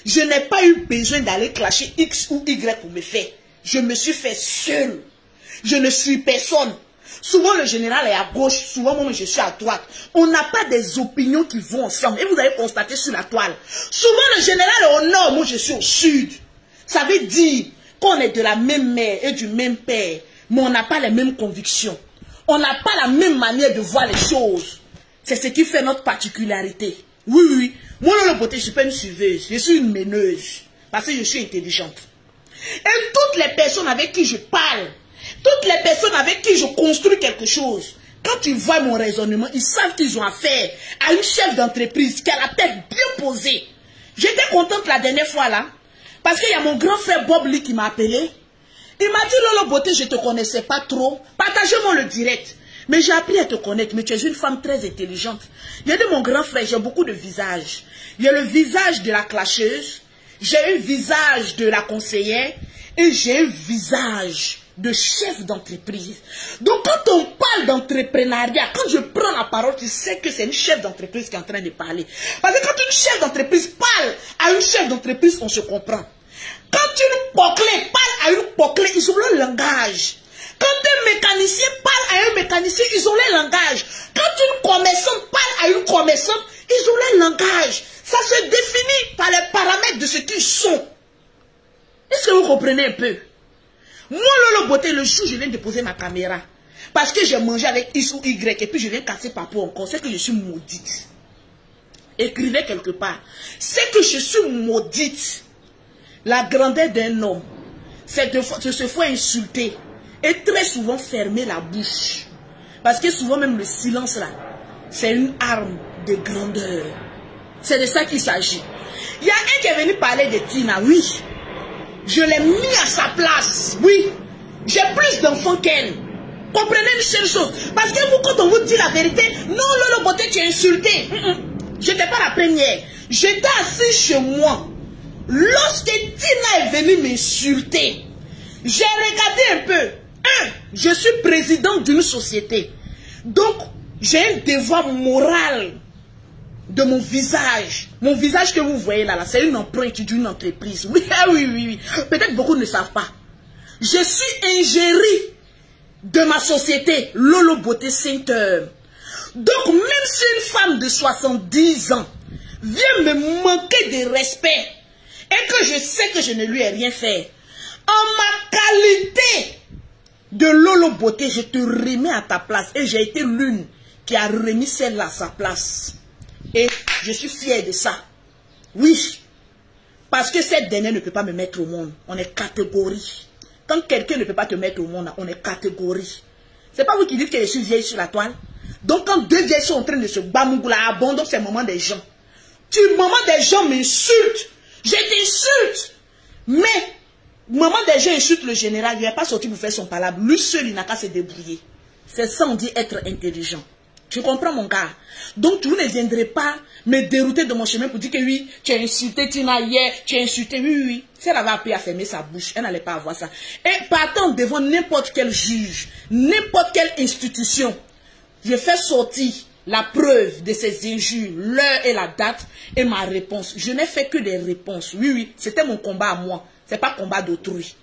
Je n'ai pas eu besoin d'aller clasher X ou Y pour me faire. Je me suis fait seul. Je ne suis personne. Souvent, le général est à gauche, souvent, moi, je suis à droite. On n'a pas des opinions qui vont ensemble. Et vous avez constaté sur la toile. Souvent, le général est au nord, moi, je suis au sud. Ça veut dire qu'on est de la même mère et du même père, mais on n'a pas les mêmes convictions. On n'a pas la même manière de voir les choses. C'est ce qui fait notre particularité. Oui, oui. Moi, Lolo Beauté, je ne suis pas une suiveuse. Je suis une meneuse. Parce que je suis intelligente. Et toutes les personnes avec qui je parle, toutes les personnes avec qui je construis quelque chose, quand ils voient mon raisonnement, ils savent qu'ils ont affaire à une chef d'entreprise qui a la tête bien posée. J'étais contente la dernière fois là, parce qu'il y a mon grand frère Bob Lee qui m'a appelé. Il m'a dit, Lolo Beauté, je ne te connaissais pas trop. Partagez-moi le direct. Mais j'ai appris à te connaître. Mais tu es une femme très intelligente. J'ai dit, mon grand frère, j'ai beaucoup de visages. Il y a le visage de la clasheuse. J'ai un visage de la conseillère. Et j'ai un visage de chef d'entreprise. Donc, quand on parle d'entrepreneuriat, quand je prends la parole, tu sais que c'est une chef d'entreprise qui est en train de parler. Parce que quand une chef d'entreprise parle à une chef d'entreprise, on se comprend. Quand une poclée parle à une poclée, ils ont le langage. Quand un mécanicien parle à un mécanicien, ils ont le langage. Quand une commerçante parle à une commerçante, ils ont le langage. Ça se définit par les paramètres de ce qu'ils sont. Est-ce que vous comprenez un peu? Moi, Lolo Beauté, le jour où je viens de poser ma caméra, parce que j'ai mangé avec X ou Y, et puis je viens casser Papo encore, c'est que je suis maudite. Écrivez quelque part. C'est que je suis maudite. La grandeur d'un homme, c'est de se faire insulter et très souvent fermer la bouche. Parce que souvent même le silence là, c'est une arme de grandeur. C'est de ça qu'il s'agit. Il y a un qui est venu parler de Tina, oui. Je l'ai mis à sa place, oui. J'ai plus d'enfants qu'elle. Comprenez une seule chose. Parce que vous, quand on vous dit la vérité, non, Lolo Beauté, tu es insulté. Je n'étais pas la première. J'étais assis chez moi. Lorsque Tina est venue m'insulter, j'ai regardé un peu. Je suis président d'une société. Donc, j'ai un devoir moral de mon visage. Mon visage que vous voyez là, c'est une empreinte d'une entreprise. Oui, oui, oui, oui. Peut-être beaucoup ne savent pas. Je suis ingérie de ma société, Lolo Beauté Center. Donc, même si une femme de 70 ans vient me manquer de respect et que je sais que je ne lui ai rien fait, en ma qualité de Lolo Beauté, je te remets à ta place. Et j'ai été l'une qui a remis celle-là à sa place. Et je suis fière de ça. Oui. Parce que cette dernière ne peut pas me mettre au monde. On est catégorie. Quand quelqu'un ne peut pas te mettre au monde, on est catégorie. C'est pas vous qui dites que je suis vieille sur la toile. Donc quand deux vieilles sont en train de se bamougoula, abandonne ces moments des gens. Maman des gens m'insulte. Je t'insulte. Mais, maman des gens insulte le général. Il n'est pas sorti pour faire son palabre. Lui seul, il n'a qu'à se débrouiller. C'est ça, on dit être intelligent. Tu comprends mon gars? Donc vous ne viendrez pas me dérouter de mon chemin pour dire que oui, tu as insulté Tina hier, tu as insulté, oui, oui. Si elle avait appris à fermer sa bouche, elle n'allait pas avoir ça. Et partant devant n'importe quel juge, n'importe quelle institution, je fais sortir la preuve de ces injures, l'heure et la date et ma réponse. Je n'ai fait que des réponses. Oui, oui, c'était mon combat à moi. Ce n'est pas le combat d'autrui.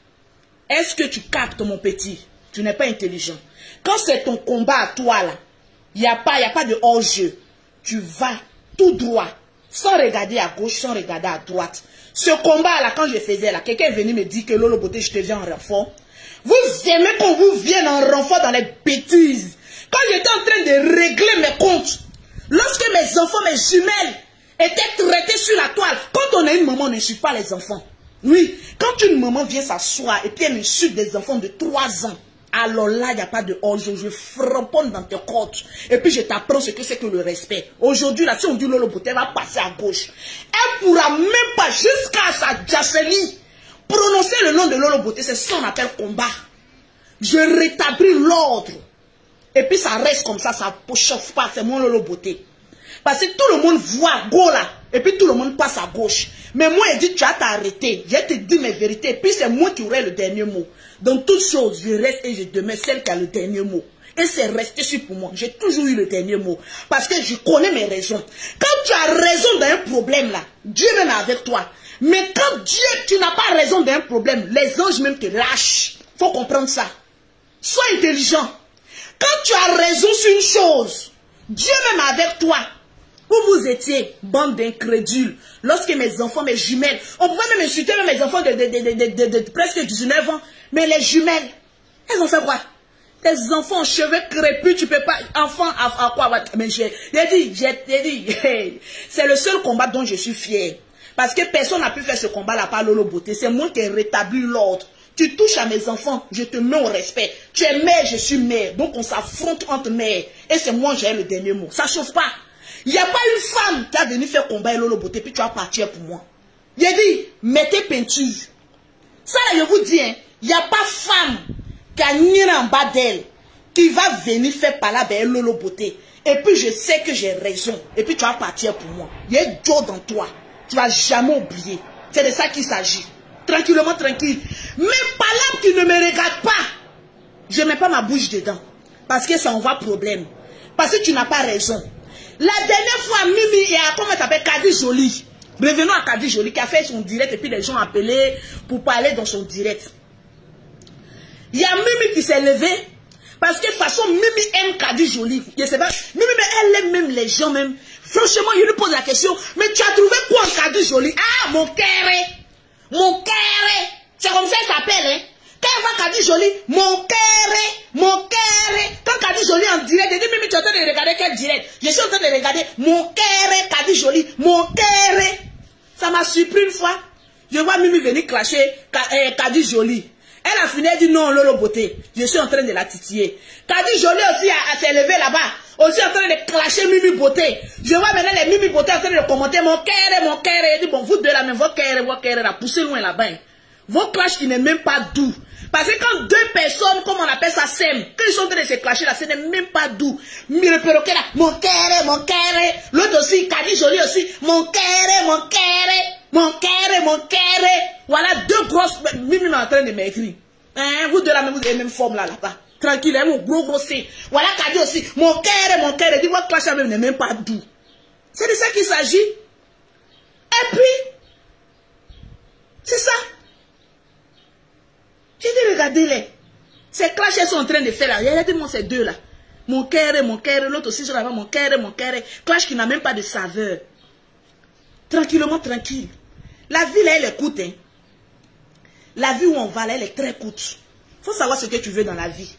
Est-ce que tu captes mon petit? Tu n'es pas intelligent. Quand c'est ton combat à toi là, il n'y a pas de hors-jeu. Tu vas tout droit, sans regarder à gauche, sans regarder à droite. Ce combat-là, quand je faisais là, quelqu'un est venu me dire que Lolo Beauté, je te viens en renfort. Vous aimez qu'on vous vienne en renfort dans les bêtises. Quand j'étais en train de régler mes comptes, lorsque mes enfants, mes jumelles, étaient traités sur la toile, quand on a une maman, on n'insulte pas les enfants. Oui, quand une maman vient s'asseoir et puis elle insulte des enfants de 3 ans, alors là, il n'y a pas de hors-jeu. Je frapponne dans tes côtes. Et puis, je t'apprends ce que c'est que le respect. Aujourd'hui, là, si on dit Lolo Beauté, elle va passer à gauche. Elle ne pourra même pas, jusqu'à sa Jaceli, prononcer le nom de Lolo Beauté. C'est ça qu'on appelle combat. Je rétablis l'ordre. Et puis, ça reste comme ça ne chauffe pas. C'est mon Lolo Beauté. Parce que tout le monde voit go là. Et puis, tout le monde passe à gauche. Mais moi, il dit, tu vas t'arrêter. Je te dis mes vérités. Et puis, c'est moi qui aurai le dernier mot. Dans toutes choses, je reste et je demeure celle qui a le dernier mot. Et c'est resté sur pour moi. J'ai toujours eu le dernier mot. Parce que je connais mes raisons. Quand tu as raison d'un problème là, Dieu même est avec toi. Mais quand Dieu, tu n'as pas raison d'un problème, les anges même te lâchent. Il faut comprendre ça. Sois intelligent. Quand tu as raison sur une chose, Dieu même est avec toi. Où vous étiez, bande d'incrédules, lorsque mes enfants, mes jumelles, on pouvait même insulter mes enfants de presque 19 ans, mais les jumelles, elles ont fait quoi? Tes enfants, cheveux crépus, tu peux pas, enfants, à quoi? Mais j'ai dit, c'est le seul combat dont je suis fier. Parce que personne n'a pu faire ce combat-là par Lolo Beauté. C'est moi qui ai rétabli l'ordre. Tu touches à mes enfants, je te mets au respect. Tu es mère, je suis mère. Donc on s'affronte entre mères. Et c'est moi qui ai le dernier mot. Ça ne chauffe pas. Il n'y a pas une femme qui a venu faire combat et Lolo Beauté, puis tu vas partir pour moi. Il a dit, mettez peinture. Ça, là, je vous dis, hein, il n'y a pas femme qui a nié en bas d'elle qui va venir faire palabre avec Lolo Beauté. Et puis, je sais que j'ai raison. Et puis, tu vas partir pour moi. Il y a Dieu dans toi. Tu ne vas jamais oublier. C'est de ça qu'il s'agit. Tranquillement, tranquille. Mes palabres qui ne me regardent pas, je ne mets pas ma bouche dedans. Parce que ça envoie problème. Parce que tu n'as pas raison. La dernière fois, Mimi, comment elle s'appelle, Kadi Jolie. Revenons à Kadi Jolie qui a fait son direct et puis les gens ont appelé pour parler dans son direct. Il y a Mimi qui s'est levée parce que de toute façon, Mimi aime Kadi Jolie. Je sais pas, Mimi, mais elle aime même les gens même. Franchement, je lui pose la question, mais tu as trouvé quoi en Kadi Jolie? Ah, mon cœur, mon cœur. C'est comme ça qu'elle s'appelle, hein. Quand elle voit Kadi Jolie, mon cœur, mon cœur. Quand Kadi Jolie en direct, elle dit, Mimi, tu es en train de regarder quel direct? Je suis en train de regarder mon cœur, Kadi Jolie, mon cœur. Ça m'a surpris une fois. Je vois Mimi venir clasher Kadi Jolie. Elle a fini, elle dit non, Lolo Beauté. Je suis en train de la titiller. Kadi Jolie aussi s'est levé là-bas. Aussi en train de clasher Mimi Beauté. Je vois maintenant les Mimi Beauté en train de commenter mon cœur. Elle dit bon, vous deux là, mais votre cœur là, poussez loin là-bas. Vos clashs qui n'est même pas doux. Parce que quand deux personnes, comme on appelle ça, s'aiment, quand ils sont en train de se clasher là, ce n'est même pas doux. Le perroquet là, mon cœur. L'autre aussi, Kadi Jolie aussi, mon cœur. Voilà deux grosses. Mimi est en train de m'écrire. Hein, vous deux là, vous avez la même forme là-bas. Tranquille, hein, gros c'est. Voilà Kadi aussi, mon cœur. Dit votre clash là n'est même pas doux. C'est de ça qu'il s'agit. Et puis, c'est ça. J'ai dit, regardez-les. Ces clashs, elles sont en train de faire là. Regardez-moi ces deux là. Mon cœur, l'autre aussi sur l'avant, mon cœur. Clash qui n'a même pas de saveur. Tranquillement, tranquille. La vie là, elle est coûte. Hein. La vie où on va là, elle est très coûte. Il faut savoir ce que tu veux dans la vie.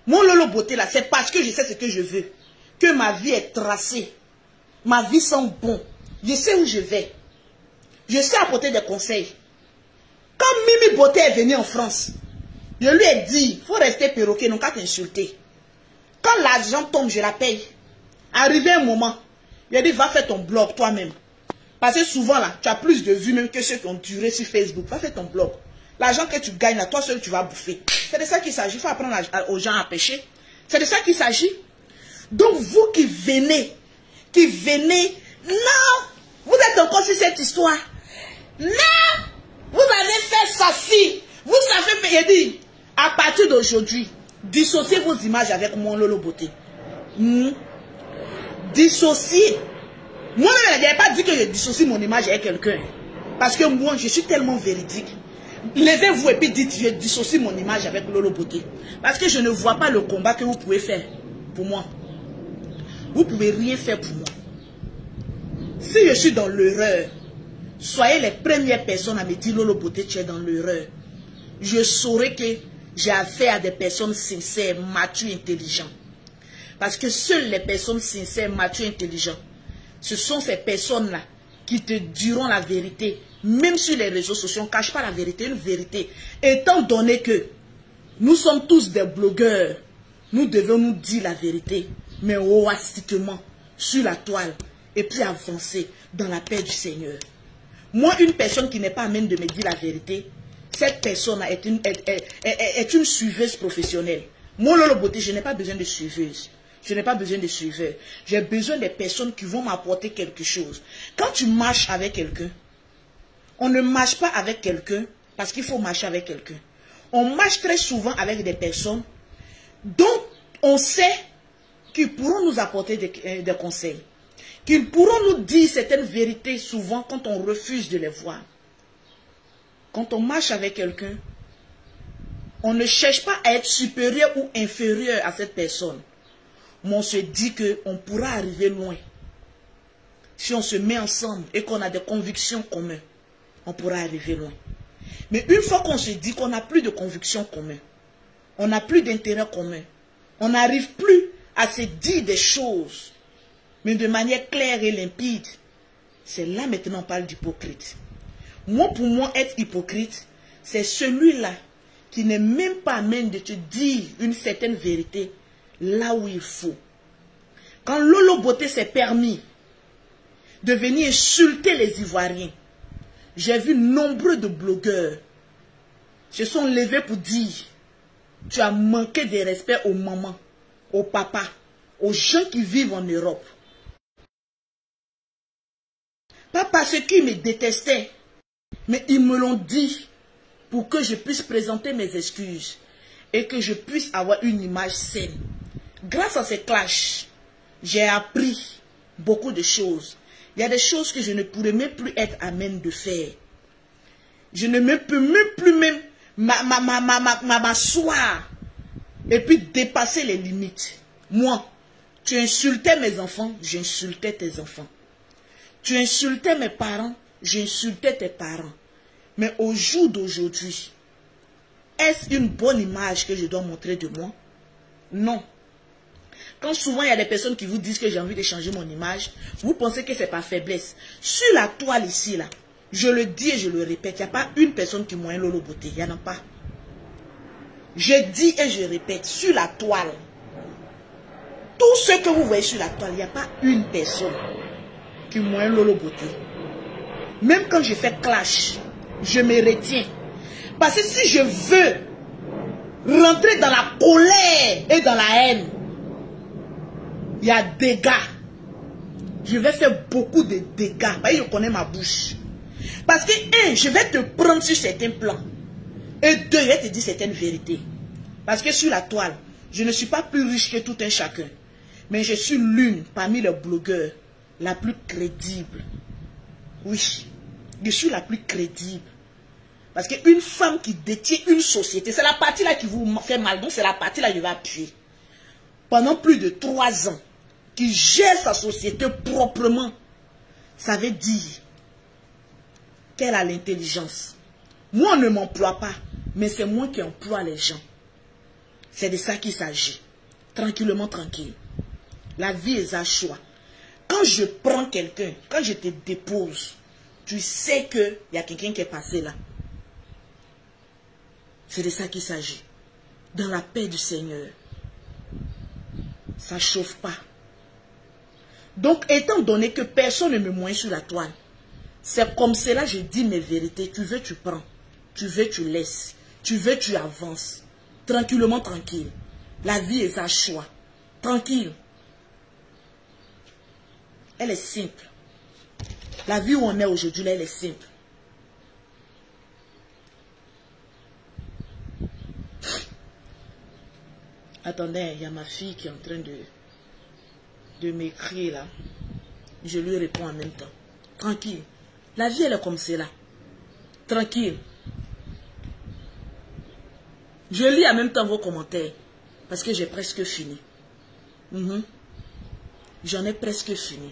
Mon Lolo Beauté là, c'est parce que je sais ce que je veux. Que ma vie est tracée. Ma vie sent bon. Je sais où je vais. Je sais apporter des conseils. Quand Mimi Beauté est venue en France, je lui ai dit, il faut rester perroquet, non qu'à t'insulter. Quand l'argent tombe, je la paye. Arrivé un moment, il a dit, va faire ton blog toi-même. Parce que souvent là, tu as plus de vues même que ceux qui ont duré sur Facebook. Va faire ton blog. L'argent que tu gagnes là, toi seul, tu vas bouffer. C'est de ça qu'il s'agit. Il faut apprendre aux gens à pêcher. C'est de ça qu'il s'agit. Donc vous qui venez, non, vous êtes encore sur cette histoire. Non, vous avez fait ça si. Vous savez, il dit, à partir d'aujourd'hui, dissociez vos images avec mon Lolo Beauté. Dissociez. Moi-même, je n'avais pas dit que je dissocie mon image avec quelqu'un. Parce que moi, je suis tellement véridique. Levez-vous et puis dites, je dissocie mon image avec Lolo Beauté. Parce que je ne vois pas le combat que vous pouvez faire pour moi. Vous ne pouvez rien faire pour moi. Si je suis dans l'erreur, soyez les premières personnes à me dire, Lolo Beauté, tu es dans l'erreur. Je saurai que j'ai affaire à des personnes sincères, matures, intelligentes. Parce que seules les personnes sincères, matures, intelligentes, ce sont ces personnes-là qui te diront la vérité. Même sur les réseaux sociaux, on ne cache pas la vérité, une vérité. Étant donné que nous sommes tous des blogueurs, nous devons nous dire la vérité, mais oastiquement, sur la toile, et puis avancer dans la paix du Seigneur. Moi, une personne qui n'est pas amène de me dire la vérité, cette personne est une suiveuse professionnelle. Moi, Lolo Beauté, je n'ai pas besoin de suiveuse. Je n'ai pas besoin de suiveurs. J'ai besoin des personnes qui vont m'apporter quelque chose. Quand tu marches avec quelqu'un, on ne marche pas avec quelqu'un parce qu'il faut marcher avec quelqu'un. On marche très souvent avec des personnes dont on sait qu'ils pourront nous apporter des conseils. Qu'ils pourront nous dire certaines vérités souvent quand on refuse de les voir. Quand on marche avec quelqu'un, on ne cherche pas à être supérieur ou inférieur à cette personne. Mais on se dit qu'on pourra arriver loin. Si on se met ensemble et qu'on a des convictions communes, on pourra arriver loin. Mais une fois qu'on se dit qu'on n'a plus de convictions communes, on n'a plus d'intérêt commun, on n'arrive plus à se dire des choses, mais de manière claire et limpide, c'est là maintenant on parle d'hypocrite. Moi, pour moi, être hypocrite, c'est celui-là qui n'est même pas amène de te dire une certaine vérité là où il faut. Quand Lolo Beauté s'est permis de venir insulter les Ivoiriens, j'ai vu nombreux de blogueurs se sont levés pour dire tu as manqué de respect aux mamans, aux papas, aux gens qui vivent en Europe. Pas parce qu'ils me détestaient, mais ils me l'ont dit pour que je puisse présenter mes excuses et que je puisse avoir une image saine. Grâce à ces clashs, j'ai appris beaucoup de choses. Il y a des choses que je ne pourrais même plus être à même de faire. Je ne peux même plus m'asseoir et puis dépasser les limites. Moi, tu insultais mes enfants, j'insultais tes enfants. Tu insultais mes parents, j'insultais tes parents. Mais au jour d'aujourd'hui, est-ce une bonne image que je dois montrer de moi? Non. Quand souvent il y a des personnes qui vous disent que j'ai envie de changer mon image, vous pensez que c'est par faiblesse. Sur la toile ici, là, je le dis et je le répète, il n'y a pas une personne qui m'a un Lolo Beauté. Il n'y en a pas. Je dis et je répète, sur la toile, tout ce que vous voyez sur la toile, il n'y a pas une personne qui m'a Lolo Beauté. Même quand je fais clash, je me retiens. Parce que si je veux rentrer dans la colère et dans la haine, il y a des dégâts. Je vais faire beaucoup de dégâts. Parce que je connais ma bouche. Parce que, un, je vais te prendre sur certains plans. Et deux, je vais te dire certaines vérités. Parce que sur la toile, je ne suis pas plus riche que tout un chacun. Mais je suis l'une parmi les blogueurs la plus crédible. Oui, je suis la plus crédible. Parce qu'une femme qui détient une société, c'est la partie là qui vous fait mal. Donc c'est la partie là que je vais appuyer. Pendant plus de 3 ans, qui gère sa société proprement, ça veut dire qu'elle a l'intelligence. Moi, on ne m'emploie pas, mais c'est moi qui emploie les gens. C'est de ça qu'il s'agit. Tranquillement, tranquille. La vie est un choix. Quand je prends quelqu'un, quand je te dépose, tu sais qu'il y a quelqu'un qui est passé là. C'est de ça qu'il s'agit. Dans la paix du Seigneur. Ça ne chauffe pas. Donc, étant donné que personne ne me moine sur la toile, c'est comme cela je dis mes vérités. Tu veux, tu prends. Tu veux, tu laisses. Tu veux, tu avances. Tranquillement, tranquille. La vie est un choix. Tranquille. Elle est simple. La vie où on est aujourd'hui, elle est simple. Attendez, il y a ma fille qui est en train de m'écrire là. Je lui réponds en même temps. Tranquille. La vie, elle est comme cela. Tranquille. Je lis en même temps vos commentaires. Parce que j'ai presque fini. J'en ai presque fini.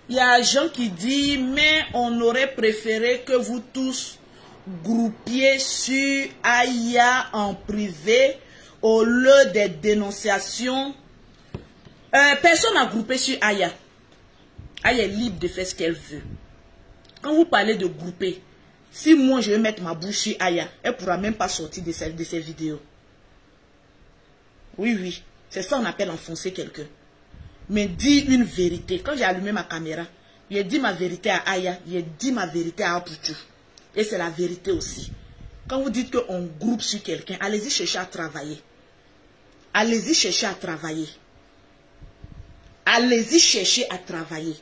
Il y a gens qui disent, mais on aurait préféré que vous tous groupiez sur Aya en privé au lieu des dénonciations. Personne n'a groupé sur Aya. Aya est libre de faire ce qu'elle veut. Quand vous parlez de grouper, si moi je vais mettre ma bouche sur Aya, elle ne pourra même pas sortir de ces vidéos. Oui, oui. C'est ça qu'on appelle enfoncer quelqu'un. Mais dis une vérité. Quand j'ai allumé ma caméra, j'ai dit ma vérité à Aya, j'ai dit ma vérité à Aputu. Et c'est la vérité aussi. Quand vous dites qu'on groupe sur quelqu'un, allez-y chercher à travailler. Allez-y chercher à travailler. Allez-y chercher à travailler.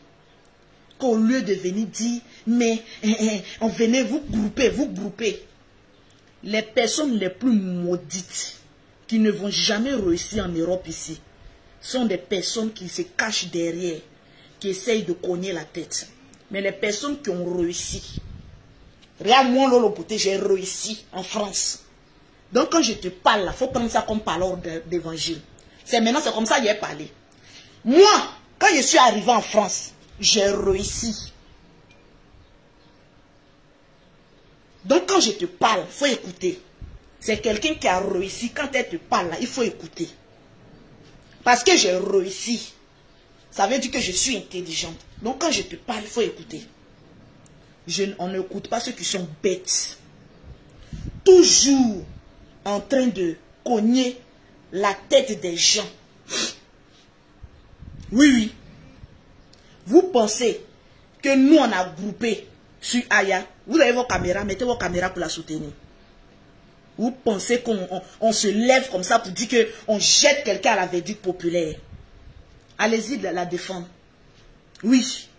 Qu'au lieu de venir dire, mais on venait vous grouper. Les personnes les plus maudites qui ne vont jamais réussir en Europe ici, sont des personnes qui se cachent derrière, qui essayent de cogner la tête. Mais les personnes qui ont réussi, regarde moi Lolo Beauté, j'ai réussi en France. Donc quand je te parle là, il faut prendre ça comme parole d'évangile. C'est maintenant, c'est comme ça que j'ai parlé. Moi, quand je suis arrivé en France, j'ai réussi. Donc quand je te parle, il faut écouter. C'est quelqu'un qui a réussi. Quand elle te parle là, il faut écouter. Parce que j'ai réussi. Ça veut dire que je suis intelligente. Donc quand je te parle, il faut écouter. On n'écoute pas ceux qui sont bêtes. Toujours en train de cogner la tête des gens. Oui, oui. Vous pensez que nous, on a groupé sur Aya. Vous avez vos caméras, mettez vos caméras pour la soutenir. Vous pensez qu'on se lève comme ça pour dire qu'on jette quelqu'un à la verdict populaire. Allez-y la défendre. Oui.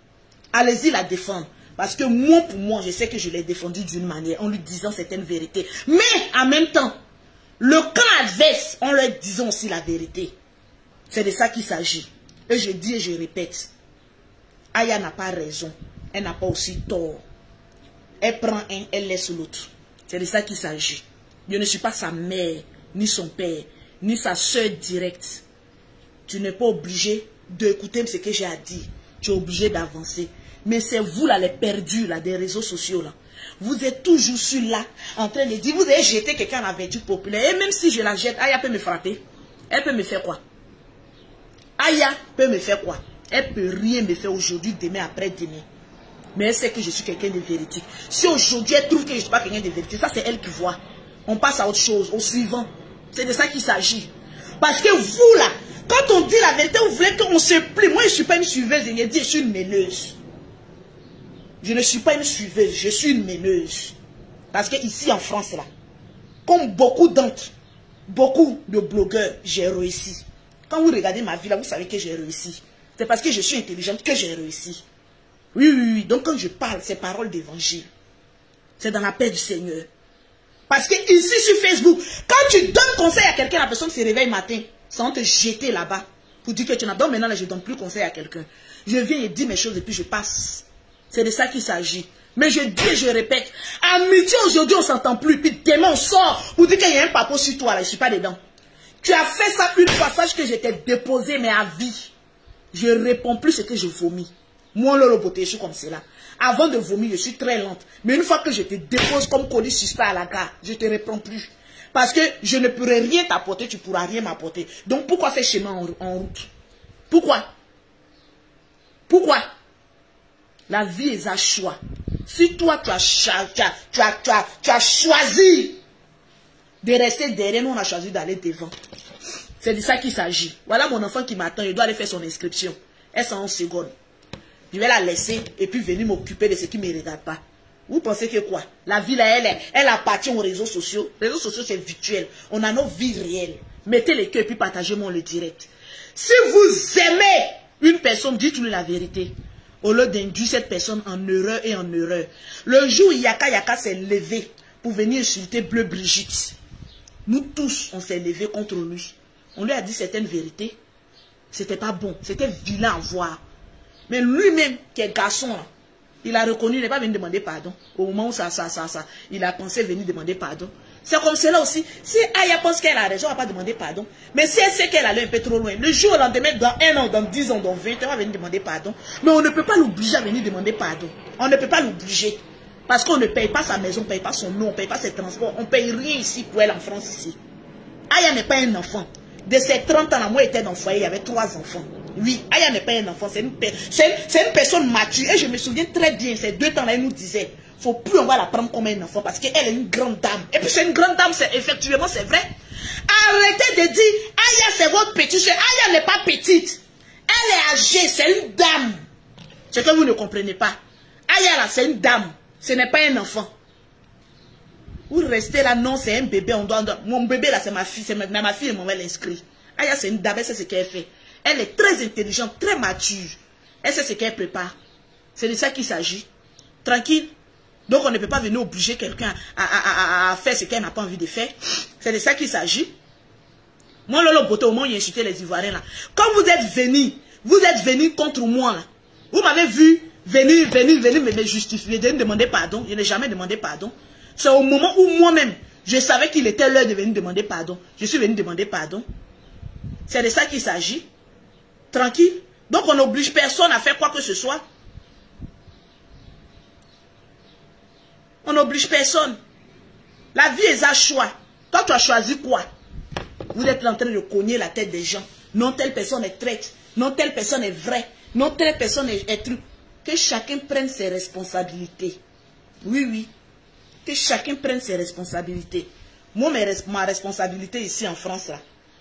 Allez-y la défendre. Parce que moi, pour moi, je sais que je l'ai défendu d'une manière, en lui disant certaines vérités. Mais, en même temps, le camp adverse, en leur disant aussi la vérité. C'est de ça qu'il s'agit. Et je dis et je répète. Aya n'a pas raison. Elle n'a pas aussi tort. Elle prend un, elle laisse l'autre. C'est de ça qu'il s'agit. Je ne suis pas sa mère, ni son père, ni sa soeur directe. Tu n'es pas obligé d'écouter ce que j'ai à dire. Tu es obligé d'avancer. Mais c'est vous là, les perdus là, des réseaux sociaux là. Vous êtes toujours sur là, en train de dire, vous avez jeté quelqu'un à la vertu populaire. Et même si je la jette, Aya peut me frapper. Elle peut me faire quoi? Aya peut me faire quoi? Elle peut rien me faire aujourd'hui, demain, après-demain. Mais elle sait que je suis quelqu'un de véridique. Si aujourd'hui elle trouve que je ne suis pas quelqu'un de véridique, ça c'est elle qui voit. On passe à autre chose, au suivant. C'est de ça qu'il s'agit. Parce que vous là, quand on dit la vérité, vous voulez qu'on se plie. Moi je ne suis pas une suiveuse, il dit je suis une mêleuse. Je ne suis pas une suiveuse, je suis une mêleuse. Parce que ici en France là, comme beaucoup d'entre, beaucoup de blogueurs, j'ai réussi. Quand vous regardez ma vie là, vous savez que j'ai réussi. C'est parce que je suis intelligente que j'ai réussi. Oui, oui, oui. Donc quand je parle, c'est parole d'évangile. C'est dans la paix du Seigneur. Parce que ici sur Facebook, quand tu donnes conseil à quelqu'un, la personne se réveille matin, sans te jeter là-bas, pour dire que tu n'as pas. Maintenant là, je ne donne plus conseil à quelqu'un. Je viens et dis mes choses et puis je passe. C'est de ça qu'il s'agit. Mais je dis et je répète, amitié aujourd'hui on ne s'entend plus, puis demain on sort pour dire qu'il y a un papo sur toi là, je ne suis pas dedans. Tu as fait ça une fois, sache que je t'ai déposé, mais à vie. Je ne réponds plus ce que je vomis. Moi, le beauté, je suis comme cela. Avant de vomir, je suis très lente. Mais une fois que je te dépose comme colis suspect à la gare, je ne te réponds plus. Parce que je ne pourrai rien t'apporter, tu ne pourras rien m'apporter. Donc pourquoi faire chemin en route? Pourquoi? Pourquoi? La vie est un choix. Si toi, tu as choisi de rester derrière, nous on a choisi d'aller devant. C'est de ça qu'il s'agit. Voilà mon enfant qui m'attend, il doit aller faire son inscription. Elle s'en 11 secondes. Je vais la laisser et puis venir m'occuper de ce qui ne me regarde pas. Vous pensez que quoi? La vie là, elle appartient aux réseaux sociaux. Les réseaux sociaux, c'est virtuel. On a nos vies réelles. Mettez les cœurs et puis partagez-moi le direct. Si vous aimez une personne, dites-lui la vérité. Au lieu d'induire cette personne en erreur et en erreur. Le jour où Yaka s'est levé pour venir insulter Bleu Brigitte, nous tous, on s'est levé contre lui. On lui a dit certaines vérités. C'était pas bon. C'était vilain à voir. Mais lui-même, qui est garçon, là, il a reconnu, il n'est pas venu demander pardon. Au moment où il a pensé venir demander pardon. C'est comme cela aussi. Si Aya pense qu'elle a raison, elle ne va pas demander pardon. Mais si elle sait qu'elle allait un peu trop loin, le jour au lendemain, dans 1 an, dans 10 ans, dans 20 ans, elle va venir demander pardon. Mais on ne peut pas l'obliger à venir demander pardon. On ne peut pas l'obliger. Parce qu'on ne paye pas sa maison, on ne paye pas son nom, on ne paye pas ses transports. On ne paye rien ici pour elle en France ici. Aya n'est pas un enfant. De ses 30 ans, moi j'étais dans le foyer, il y avait 3 enfants. Oui, Aya n'est pas un enfant, c'est une personne mature. Et je me souviens très bien, ces 2 temps-là, elle nous disait, faut plus on va la prendre comme un enfant parce qu'elle est une grande dame. Et puis c'est une grande dame, effectivement c'est vrai. Arrêtez de dire, Aya c'est votre petite soeur. Aya n'est pas petite. Elle est âgée, c'est une dame. C'est que vous ne comprenez pas. Aya là, c'est une dame. Ce n'est pas un enfant. Vous restez là, non, c'est un bébé. Mon bébé là, c'est ma fille. C'est ma fille, elle m'a l'inscrit. Aya, c'est une dame, elle sait ce qu'elle fait. Elle est très intelligente, très mature. Elle sait ce qu'elle prépare. C'est de ça qu'il s'agit. Tranquille. Donc on ne peut pas venir obliger quelqu'un à faire ce qu'elle n'a pas envie de faire. C'est de ça qu'il s'agit. Moi, Lolo Beauté, au moins, il a insulté les Ivoiriens là. Quand vous êtes venus contre moi là. Vous m'avez vu venir me justifier, de me demander pardon. Je n'ai jamais demandé pardon. C'est au moment où moi-même, je savais qu'il était l'heure de venir demander pardon. Je suis venu demander pardon. C'est de ça qu'il s'agit. Tranquille. Donc on n'oblige personne à faire quoi que ce soit. On n'oblige personne. La vie est un choix. Toi, tu as choisi quoi? Vous êtes en train de cogner la tête des gens. Non, telle personne est traite. Non, telle personne est vraie. Non, telle personne est truc. Que chacun prenne ses responsabilités. Oui, oui. Que chacun prenne ses responsabilités. Moi, ma responsabilité ici en France, là,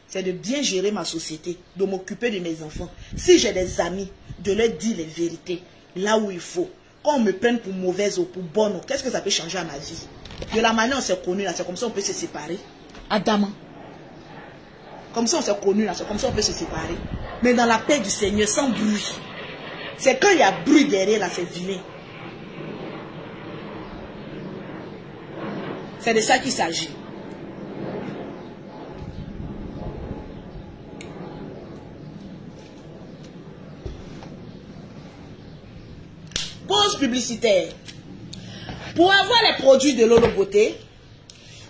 c'est de bien gérer ma société, de m'occuper de mes enfants. Si j'ai des amis, de leur dire les vérités, là où il faut. Quand on me prenne pour mauvaise ou pour bonne, qu'est-ce que ça peut changer à ma vie? De la manière on s'est connus, là, c'est comme ça on peut se séparer. Adama. Comme ça on s'est connus, là, c'est comme ça on peut se séparer. Mais dans la paix du Seigneur, sans bruit. C'est quand il y a bruit derrière, là, c'est vilain. C'est de ça qu'il s'agit. Pause publicitaire. Pour avoir les produits de Lolo Beauté,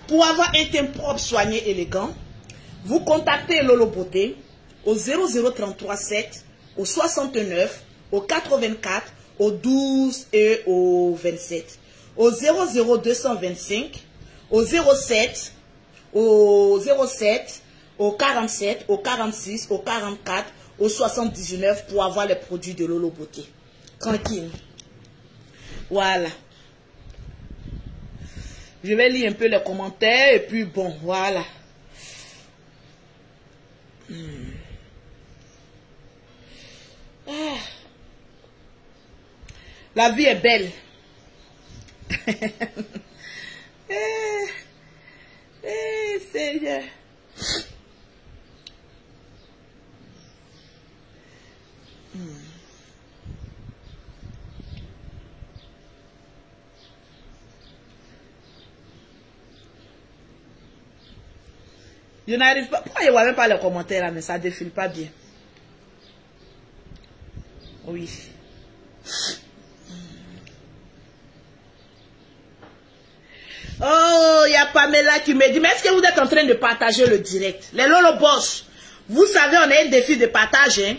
pour avoir un teint propre, soigné, élégant, vous contactez Lolo Beauté au 00337, au 69, au 84, au 12 et au 27. Au 00225, au 07, au 07, au 47, au 46, au 44, au 79 pour avoir les produits de Lolo Beauté. Tranquille. Voilà. Je vais lire un peu les commentaires et puis bon, voilà. La vie est belle. Seigneur. Je n'arrive pas. Pourquoi je ne vois même pas les commentaires là, mais ça défile pas bien. Oui. Oh, il y a Pamela qui me dit, mais est-ce que vous êtes en train de partager le direct? Les Lolo Boss, vous savez, on a un défi de partage, hein?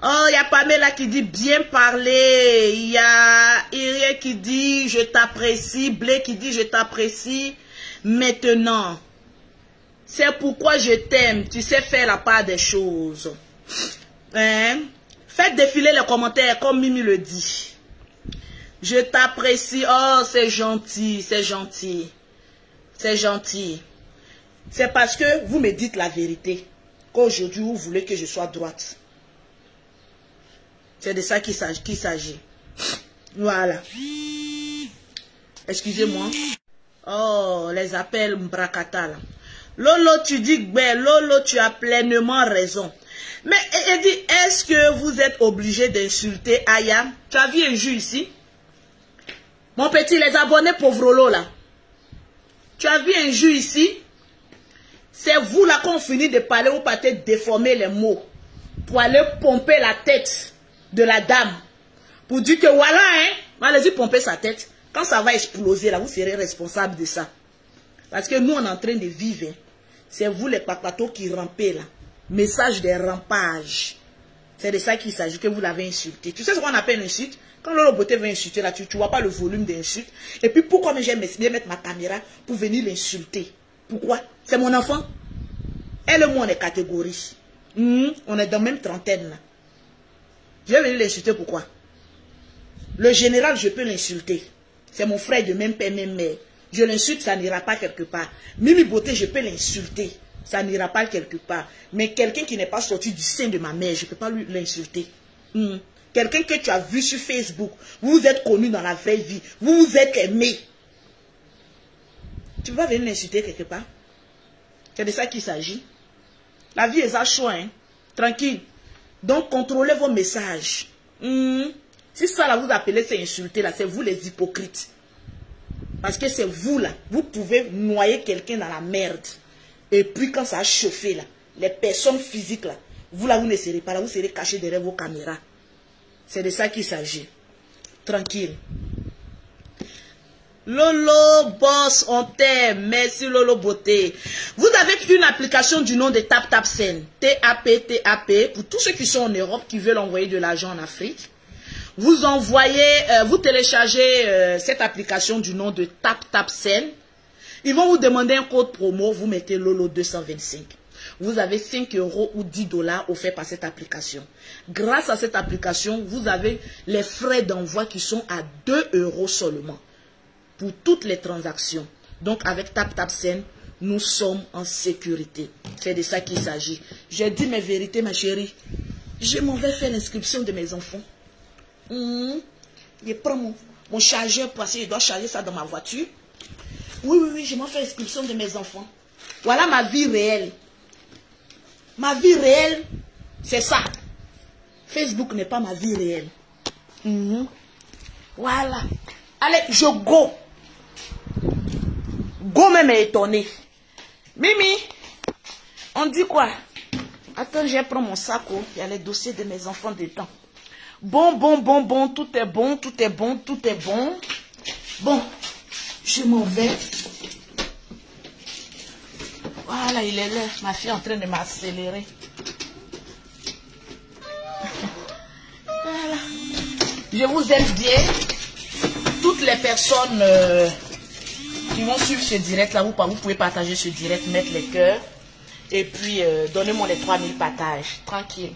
Oh, il y a Pamela qui dit bien parler. Il y a Irie qui dit je t'apprécie. Blé qui dit je t'apprécie. Maintenant, c'est pourquoi je t'aime. Tu sais faire la part des choses. Hein? Faites défiler les commentaires comme Mimi le dit. Je t'apprécie. Oh, c'est gentil, c'est gentil. C'est gentil. C'est parce que vous me dites la vérité qu'aujourd'hui vous voulez que je sois droite. C'est de ça qu'il s'agit. Voilà. Excusez-moi. Oh, les appels Mbrakata là. Lolo, tu dis ben, Lolo, tu as pleinement raison. Mais elle dit, est-ce que vous êtes obligé d'insulter Aya? Tu as vu un jus ici? Mon petit, les abonnés pauvres Lolo là. Tu as vu un jus ici? C'est vous là qu'on finit de parler, vous partez déformer les mots. Pour aller pomper la tête de la dame. Pour dire que voilà, hein. Allez-y pomper sa tête. Quand ça va exploser là, vous serez responsable de ça. Parce que nous, on est en train de vivre. Hein. C'est vous les papatos qui rampez là. Message des rampages. C'est de ça qu'il s'agit, que vous l'avez insulté. Tu sais ce qu'on appelle une insulte? Quand Lolo Beauté veut insulter là, tu vois pas le volume d'insulte. Et puis pourquoi j'aime bien mettre ma caméra pour venir l'insulter? Pourquoi? C'est mon enfant. Elle et moi, on est catégorie. On est dans la même trentaine là. Je vais venir l'insulter pourquoi? Le général, je peux l'insulter. C'est mon frère de même père, même mère. Je l'insulte, ça n'ira pas quelque part. Mimi Beauté, je peux l'insulter. Ça n'ira pas quelque part. Mais quelqu'un qui n'est pas sorti du sein de ma mère, je ne peux pas lui l'insulter. Quelqu'un que tu as vu sur Facebook, vous êtes connu dans la vraie vie, vous vous êtes aimé. Tu ne peux pas venir l'insulter quelque part. C'est de ça qu'il s'agit. La vie est à choix, hein. Tranquille. Donc, contrôlez vos messages. Si ça, là, vous appelez, c'est insulter, là, c'est vous les hypocrites. Parce que c'est vous, là, vous pouvez noyer quelqu'un dans la merde. Et puis, quand ça a chauffé, là, les personnes physiques, là, vous, là, vous ne serez pas là, vous serez cachés derrière vos caméras. C'est de ça qu'il s'agit. Tranquille. Lolo Boss, on t'aime. Merci Lolo Beauté. Vous avez une application du nom de TapTapSend. T-A-P-T-A-P. Pour tous ceux qui sont en Europe, qui veulent envoyer de l'argent en Afrique. Vous envoyez, vous téléchargez cette application du nom de TapTapSend. Ils vont vous demander un code promo. Vous mettez Lolo 225. Vous avez 5 € ou 10 $ offerts par cette application. Grâce à cette application, vous avez les frais d'envoi qui sont à 2 € seulement. Pour toutes les transactions. Donc avec TapTapSend, nous sommes en sécurité. C'est de ça qu'il s'agit. J'ai dit mes vérités, ma chérie. Je m'en vais faire l'inscription de mes enfants. Je prends mon chargeur parce que je dois charger ça dans ma voiture. Oui, je m'en fais l'inscription de mes enfants. Voilà ma vie réelle. Ma vie réelle, c'est ça. Facebook n'est pas ma vie réelle. Voilà. Allez, je go. Go même est étonné. Mimi, on dit quoi? Attends, je prends mon sac. Il y a les dossiers de mes enfants dedans. Bon, tout est bon, tout est bon, tout est bon. Bon, je m'en vais. Voilà, il est là. Ma fille est en train de m'accélérer. Voilà. Je vous aime bien. Toutes les personnes qui vont suivre ce direct là, vous pouvez partager ce direct, mettre les cœurs. Et puis, donnez-moi les 3000 partages. Tranquille.